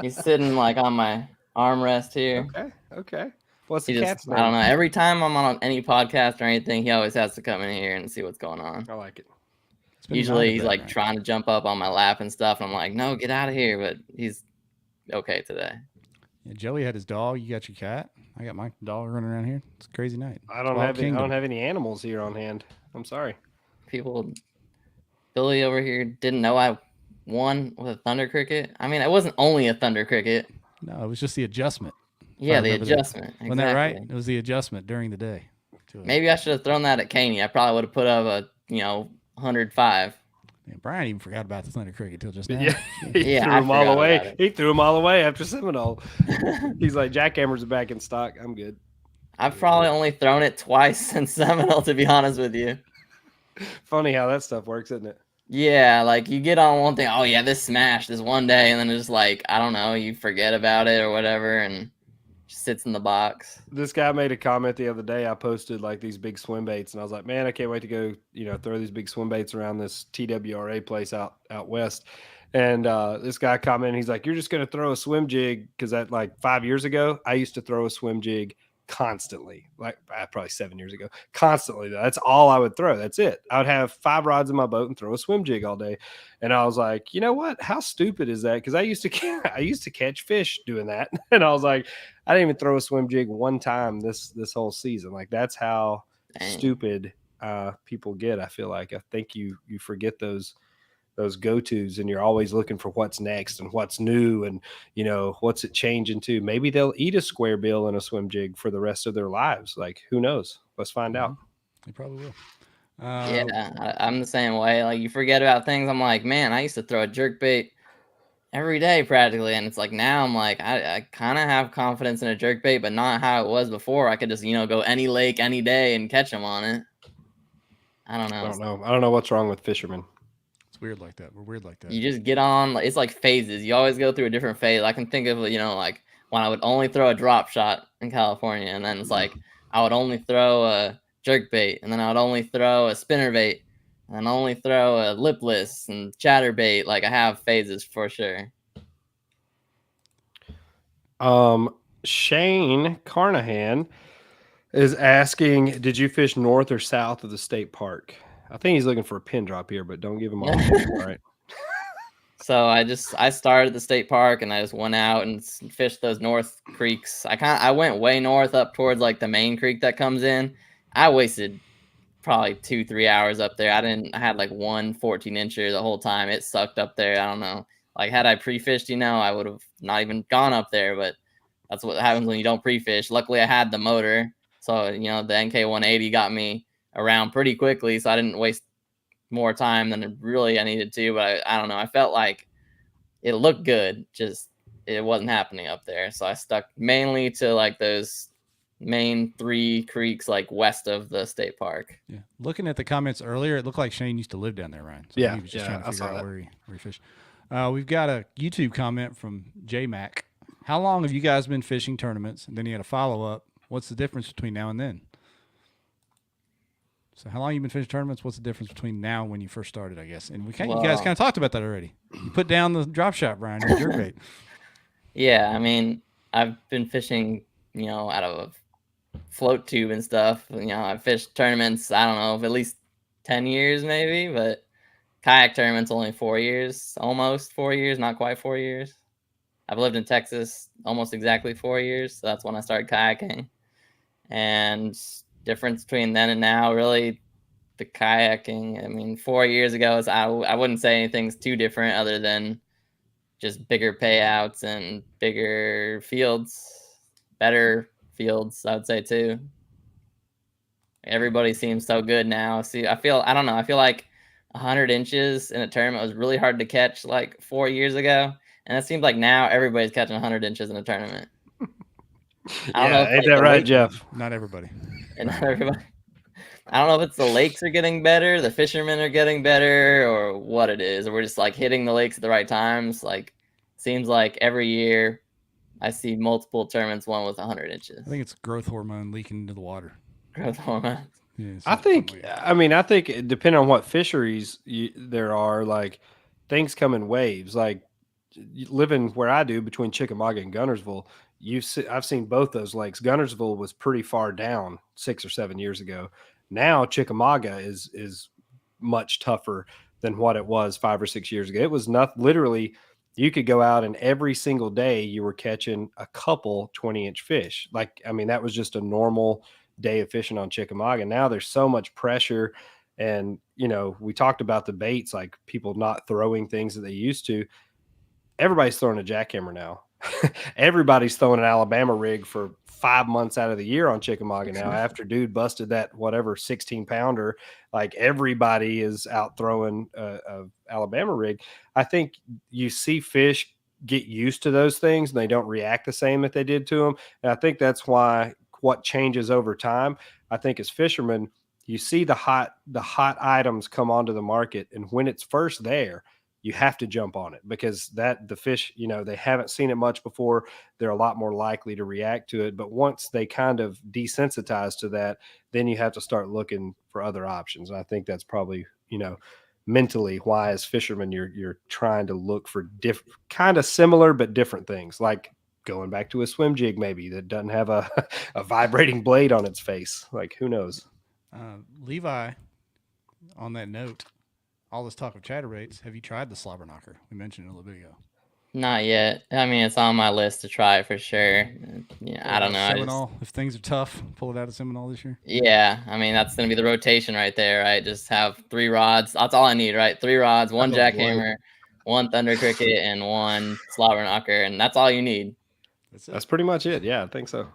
He's sitting like on my armrest here. Okay. What's the cat's name? I don't know. Every time I'm on any podcast or anything, he always has to come in here and see what's going on. I like it. Usually he's like trying to jump up on my lap and stuff. And I'm like, no, get out of here. But he's okay today. Yeah, Joey had his dog. You got your cat. I got my dog running around here. It's a crazy night. I don't have any animals here on hand. I'm sorry. Billy over here didn't know I won with a thunder cricket. I mean, it wasn't only a thunder cricket. No, it was just the adjustment. Yeah, the adjustment. Exactly. Wasn't that right? It was the adjustment during the day. Maybe I should have thrown that at Caney. I probably would have put up a 105. Man, Bryan even forgot about the thunder cricket till just now. Yeah, he threw them all away. He threw them all away after Seminole. He's like, jackhammers are back in stock. I'm good. I've probably only thrown it twice since Seminole, to be honest with you. Funny how that stuff works, isn't it? Yeah, like you get on one thing, oh yeah, this smashed this one day, and then it's like, I don't know, you forget about it or whatever, and just sits in the box. This guy made a comment the other day. I posted like these big swim baits, and I was like, man, I can't wait to go, throw these big swim baits around this TWRA place out west. And this guy commented, he's like, you're just going to throw a swim jig, because that like 5 years ago, I used to throw a swim jig constantly, like probably 7 years ago, constantly. That's all I would throw. That's it. I would have 5 rods in my boat and throw a swim jig all day. And I was like, you know what? How stupid is that? Because I used to catch fish doing that. And I was like, I didn't even throw a swim jig one time this whole season. Like, that's how stupid people get. I feel like I think you forget those go-tos, and you're always looking for what's next and what's new and what's it changing to. Maybe they'll eat a square bill in a swim jig for the rest of their lives. Like, who knows? Let's find out. They probably will. Yeah, I'm the same way. Like, you forget about things. I'm like, man, I used to throw a jerk bait every day practically, and it's like now I'm like, I kind of have confidence in a jerk bait, but not how it was before. I could just go any lake any day and catch them on it. I don't know. I don't know what's wrong with fishermen. Weird like that. We're weird like that. You just get on. It's like phases. You always go through a different phase. I can think of like when I would only throw a drop shot in California, and then it's like I would only throw a jerk bait, and then I would only throw a spinner bait, and then only throw a lipless and chatter bait. Like, I have phases for sure. Shane Carnahan is asking, did you fish north or south of the state park? I think he's looking for a pin drop here, but don't give him all right. So I started at the state park, and I just went out and fished those north creeks. I went way north up towards like the main creek that comes in. I wasted probably 2-3 hours up there. I had like 1 14-incher the whole time. It sucked up there. I don't know. Like, had I pre-fished, I would have not even gone up there, but that's what happens when you don't pre-fish. Luckily I had the motor. So, the NK180 got me around pretty quickly, so I didn't waste more time than I needed to. But I don't know, I felt like it looked good, just it wasn't happening up there. So I stuck mainly to like those main 3 creeks like west of the state park. Yeah, looking at the comments earlier, it looked like Shane used to live down there, Ryan. So yeah, he was just trying to figure out where he fished. We've got a YouTube comment from J Mac. How long have you guys been fishing tournaments? And then he had a follow-up. What's the difference between now and then? So how long you been fishing tournaments? What's the difference between now and when you first started, I guess? And you guys kind of talked about that already. You put down the drop shot, Bryan, your jerk bait. Yeah, I mean, I've been fishing, out of a float tube and stuff. I've fished tournaments, I don't know, at least 10 years maybe, but kayak tournaments only 4 years, almost 4 years, not quite 4 years. I've lived in Texas almost exactly 4 years. So that's when I started kayaking. And difference between then and now, really, the kayaking. I mean, 4 years ago, I wouldn't say anything's too different other than just bigger payouts and bigger fields, better fields, I would say too. Everybody seems so good now. See, I feel like 100 inches in a tournament was really hard to catch like 4 years ago. And it seems like now everybody's catching 100 inches in a tournament. I don't Yeah, know if, ain't like, that the right, lake- Jeff? Not everybody. and not everybody. I don't know if it's the lakes are getting better, the fishermen are getting better, or what it is. Or we're just like hitting the lakes at the right times. Like, seems like every year I see multiple tournaments, one with 100 inches. I think it's growth hormone leaking into the water. Growth hormone. Yeah, it's I just think, something I think depending on what fisheries there are, like things come in waves. Like living where I do between Chickamauga and Gunnersville, I've seen both those lakes. Gunnersville was pretty far down 6 or 7 years ago. Now Chickamauga is much tougher than what it was 5 or 6 years ago. It was not literally, you could go out and every single day you were catching a couple 20-inch fish. Like, I mean, that was just a normal day of fishing on Chickamauga. Now there's so much pressure. And, you know, we talked about the baits, like people not throwing things that they used to. Everybody's throwing a jackhammer now. Everybody's throwing an Alabama rig for 5 months out of the year on Chickamauga now. After dude busted that whatever 16-pounder, like everybody is out throwing a Alabama rig. I think you see fish get used to those things and they don't react the same that they did to them. And I think that's why what changes over time. I think as fishermen, you see the hot items come onto the market, and when it's first there, you have to jump on it because the fish, you know, they haven't seen it much before. They're a lot more likely to react to it. But once they kind of desensitize to that, then you have to start looking for other options. And I think that's probably, you know, mentally why as fishermen, you're trying to look for kind of similar, but different things, like going back to a swim jig, maybe that doesn't have a vibrating blade on its face. Like, who knows? Levi, on that note, all this talk of chatter rates, have you tried the slobber knocker? We mentioned it a little bit ago. Not yet. I mean, it's on my list to try it for sure. Yeah, I don't know. Seminole, if things are tough, pull it out of Seminole this year. Yeah, I mean, that's going to be the rotation right there, right? Just have 3 rods. That's all I need, right? 3 rods, 1 jackhammer, 1 thunder cricket, and 1 slobber knocker, and that's all you need. That's pretty much it. Yeah, I think so.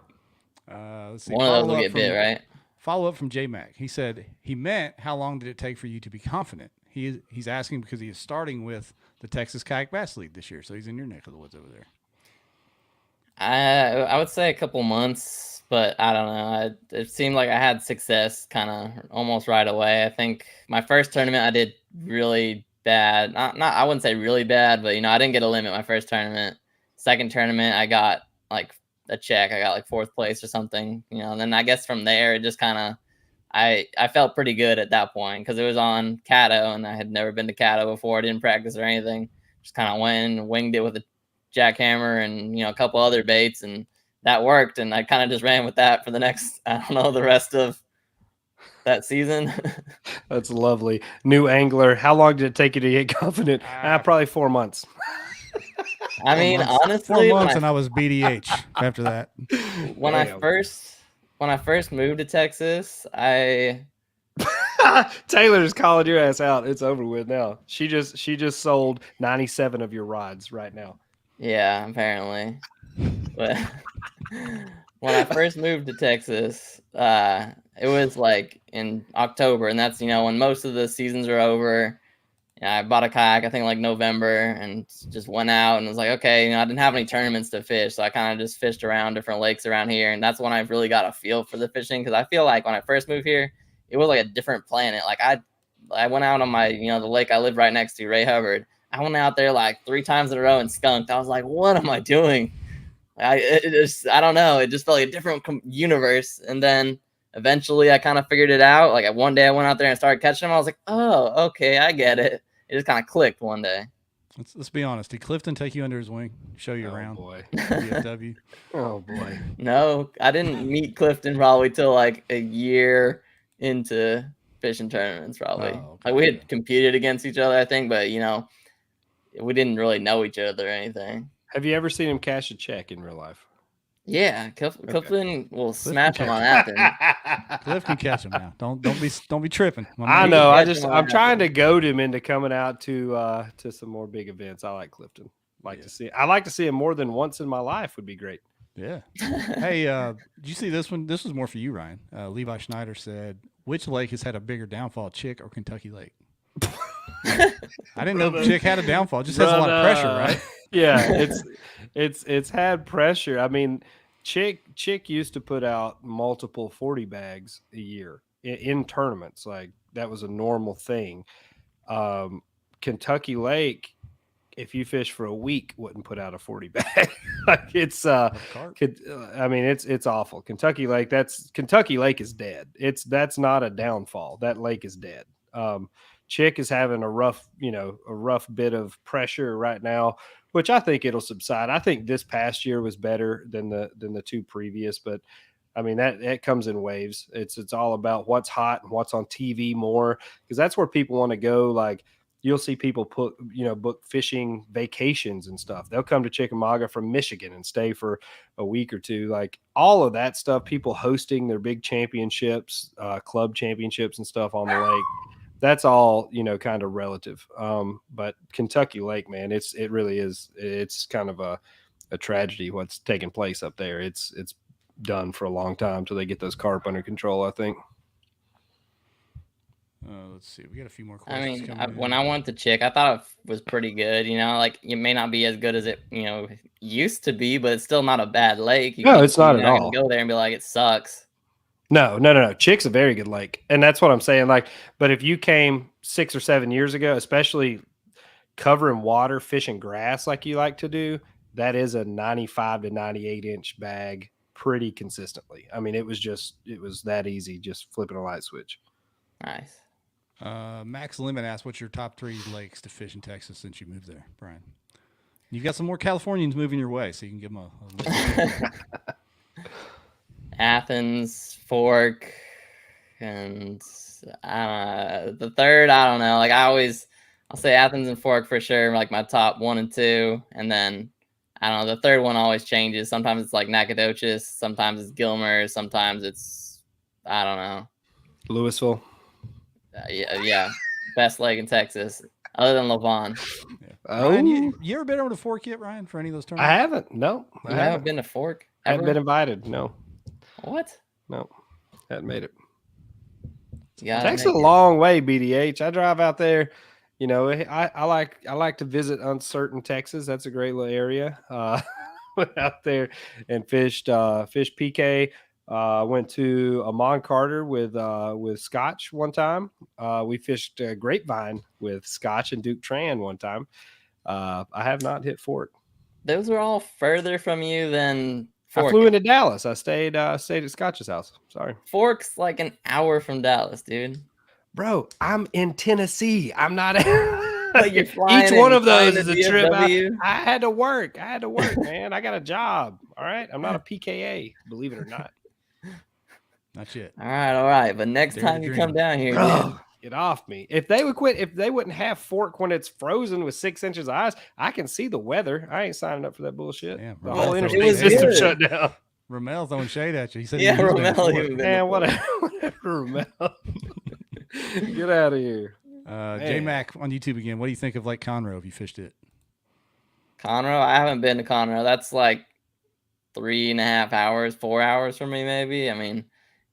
Let's see. One of those will get bit, right? Follow up from J Mac. He said he meant, how long did it take for you to be confident? He's asking because he is starting with the Texas Kayak Bass League this year, so he's in your neck of the woods over there. I would say a couple months, but I don't know. It seemed like I had success kind of almost right away. I think my first tournament I did really bad. Not I wouldn't say really bad, but you know, I didn't get a limit my first tournament. Second tournament I got like a check. I got like 4th place or something, you know, and then I guess from there it just kind of I felt pretty good at that point because it was on Caddo and I had never been to Caddo before. I didn't practice or anything. Just kind of went and winged it with a jackhammer and, you know, a couple other baits, and that worked. And I kind of just ran with that for the next, I don't know, the rest of that season. That's lovely. New angler. How long did it take you to get confident? Probably 4 months. I mean, honestly, 4 months and I was BDH after that. When I first moved to Texas, Taylor's calling your ass out. It's over with now. She just sold 97 of your rods right now. Yeah, apparently. But when I first moved to Texas, it was like in October, and that's, you know, when most of the seasons are over. I bought a kayak, I think like November, and just went out and was like, okay, you know, I didn't have any tournaments to fish. So I kind of just fished around different lakes around here. And that's when I really got a feel for the fishing. Cause I feel like when I first moved here, it was like a different planet. Like I went out on my, you know, the lake I live right next to, Ray Hubbard. I went out there like 3 times in a row and skunked. I was like, what am I doing? I don't know. It just felt like a different universe. And then eventually I kind of figured it out. Like one day I went out there and started catching them. I was like, oh, okay, I get it. It just kind of clicked one day. Let's be honest. Did Clifton take you under his wing, show you around? Boy. BFW? Oh boy. No, I didn't meet Clifton probably till like a year into fishing tournaments. Probably like we had competed against each other, I think, but you know, we didn't really know each other or anything. Have you ever seen him cash a check in real life? Yeah, Clifton will smash him on that. Cliff can catch him now. Don't be tripping. I know. I'm trying to goad him into coming out to some more big events. I like Clifton. I like to see him more than once in my life. Would be great. Yeah. Hey, did you see this one? This was more for you, Ryan. Levi Schneider said, "Which lake has had a bigger downfall, Chick or Kentucky Lake?" I didn't know Chick had a downfall. It just has a lot of pressure, right? Yeah, it's had pressure. I mean, Chick used to put out multiple 40 bags a year in tournaments. Like that was a normal thing. Kentucky Lake, if you fish for a week, wouldn't put out a 40 bag. Like it's I mean it's awful. Kentucky Lake is dead. That's not a downfall. That lake is dead. Chick is having a rough bit of pressure right now, which I think it'll subside. I think this past year was better than the two previous, but I mean that comes in waves. It's all about what's hot and what's on TV more, because that's where people want to go. Like you'll see people book fishing vacations and stuff. They'll come to Chickamauga from Michigan and stay for a week or two. Like all of that stuff, people hosting their big championships, club championships and stuff on the lake. That's all, kind of relative. But Kentucky Lake, man, it really is. It's kind of a tragedy what's taking place up there. It's done for a long time till they get those carp under control, I think. Let's see. We got a few more questions. I mean, when I went to Chick, I thought it was pretty good. Like it may not be as good as it, used to be, but it's still not a bad lake. It's not at all. Go there and be like, it sucks. No. Chick's a very good lake. And that's what I'm saying. Like, but if you came 6 or 7 years ago, especially covering water, fishing grass like you like to do, that is a 95 to 98 inch bag pretty consistently. I mean, it was that easy, just flipping a light switch. Nice. Max Lemon asked, what's your top 3 lakes to fish in Texas since you moved there, Brian? You've got some more Californians moving your way, so you can give them a Athens, Fork, and the third, I don't know. Like I'll say Athens and Fork for sure, like my top 1 and 2, and then I don't know. The third one always changes. Sometimes it's like Nacogdoches, sometimes it's Gilmer, sometimes it's I don't know. Louisville. Yeah, best lake in Texas, other than Lavon. Yeah. Ryan, you ever been over to Fork yet, Ryan, for any of those tournaments? I haven't. No, I haven't been to Fork. I haven't been invited. No. What? No, hadn't made it. Yeah, Texas is a long way, BDH. I drive out there. I like to visit uncertain Texas. That's a great little area. Went out there and fished PK. Went to Amon Carter with Scotch one time. We fished Grapevine with Scotch and Duke Tran one time. I have not hit Fork. Those were all further from you than Fork. I flew into Dallas. I stayed at Scotch's house. Sorry. Fork's like an hour from Dallas, dude. Bro, I'm in Tennessee. I'm not. Like you're flying each one of those is a DFW. trip. I had to work, man. I got a job. All right. I'm not a PKA, believe it or not. Not yet. All right. But next time you come down here, bro, get off me. If they would quit, if they wouldn't have Fork when it's frozen with 6 inches of ice, I can see the weather. I ain't signing up for that bullshit. Damn, the whole interstate system shut down. Ramel throwing shade at you. He said, Ramel. Man, whatever, Ramel. Get out of here. J Mac on YouTube again. What do you think of Lake Conroe? Have you fished it? Conroe? I haven't been to Conroe. That's like 3.5 hours, 4 hours for me, maybe. I mean,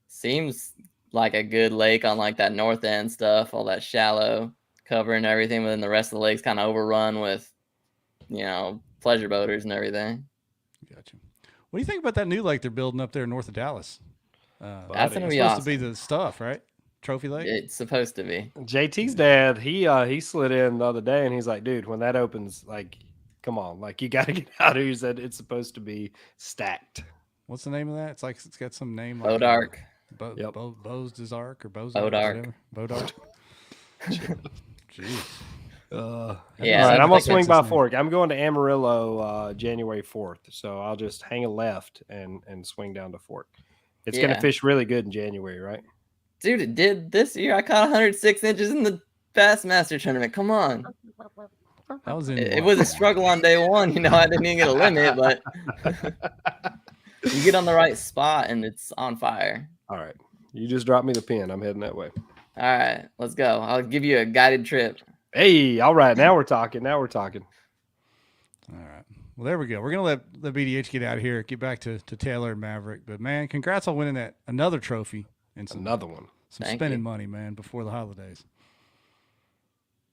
seems like a good lake on like that north end stuff, all that shallow cover and everything, but then the rest of the lake's kind of overrun with, pleasure boaters and everything. Gotcha. What do you think about that new lake they're building up there north of Dallas? That's going to be supposed awesome. to be the stuff, right? Trophy Lake? It's supposed to be. JT's dad, he slid in the other day and he's like, dude, when that opens, like, come on, like you got to get out of here. He said it's supposed to be stacked. What's the name of that? It's like it's got some name. Bodark. Bose Desark or Bose. Bodark. Bodark. Jeez. Yeah. All right, I'm gonna swing by Fork. I'm going to Amarillo January 4th, so I'll just hang a left and swing down to Fork. It's gonna fish really good in January, right? Dude, it did this year. I caught 106 inches in the Bassmaster tournament. Come on. That was it was a struggle on day one. I didn't even get a limit, but you get on the right spot and it's on fire. All right. You just dropped me the pin. I'm heading that way. All right, let's go. I'll give you a guided trip. Hey, all right. Now we're talking. All right. Well, there we go. We're going to let the BDH get out of here, get back to Taylor and Maverick. But, man, congrats on winning another trophy. And another one. Some spending money, man, before the holidays.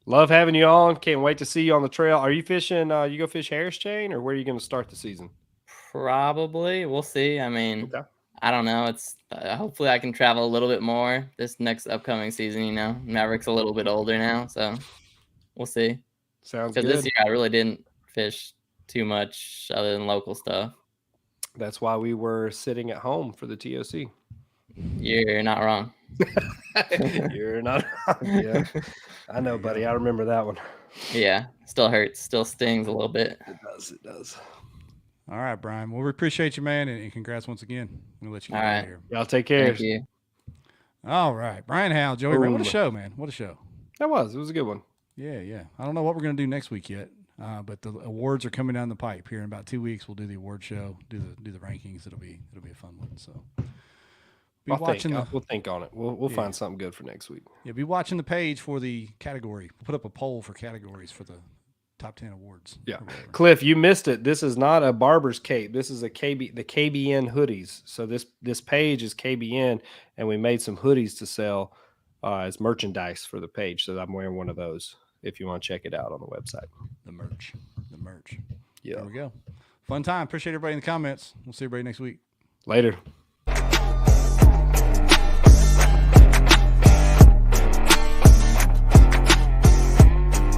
Love having you on. Can't wait to see you on the trail. Are you fishing? You go fish Harris Chain, or where are you going to start the season? Probably. We'll see. I mean, Okay. I don't know. It's hopefully I can travel a little bit more this next upcoming season. You know, Maverick's a little bit older now, so we'll see. Sounds Because good. this year I really didn't fish too much other than local stuff. That's why we were sitting at home for the TOC. You're not wrong. You're not wrong. Yeah, I know, buddy. I remember that one. Yeah, still hurts, still stings a little bit. It does. It does. All right, Brian. Well, we appreciate you, man, and congrats once again. We'll let you get out of here. Y'all take care. Thank you. All right, Bryan Howell, Joey. What a Boom. show, man! What a show. It was a good one. Yeah. I don't know what we're gonna do next week yet, but the awards are coming down the pipe here in about 2 weeks. We'll do the award show, do the rankings. It'll be a fun one. So We'll think on it. We'll find something good for next week. Yeah, be watching the page for the category. Put up a poll for categories for the top 10 awards. Yeah, Cliff, you missed it. This is not a barber's cape. This is the KBN hoodies. So this page is KBN, and we made some hoodies to sell as merchandise for the page. So I'm wearing one of those. If you want to check it out on the website, the merch. Yeah, There we go. Fun time. Appreciate everybody in the comments. We'll see everybody next week. Later.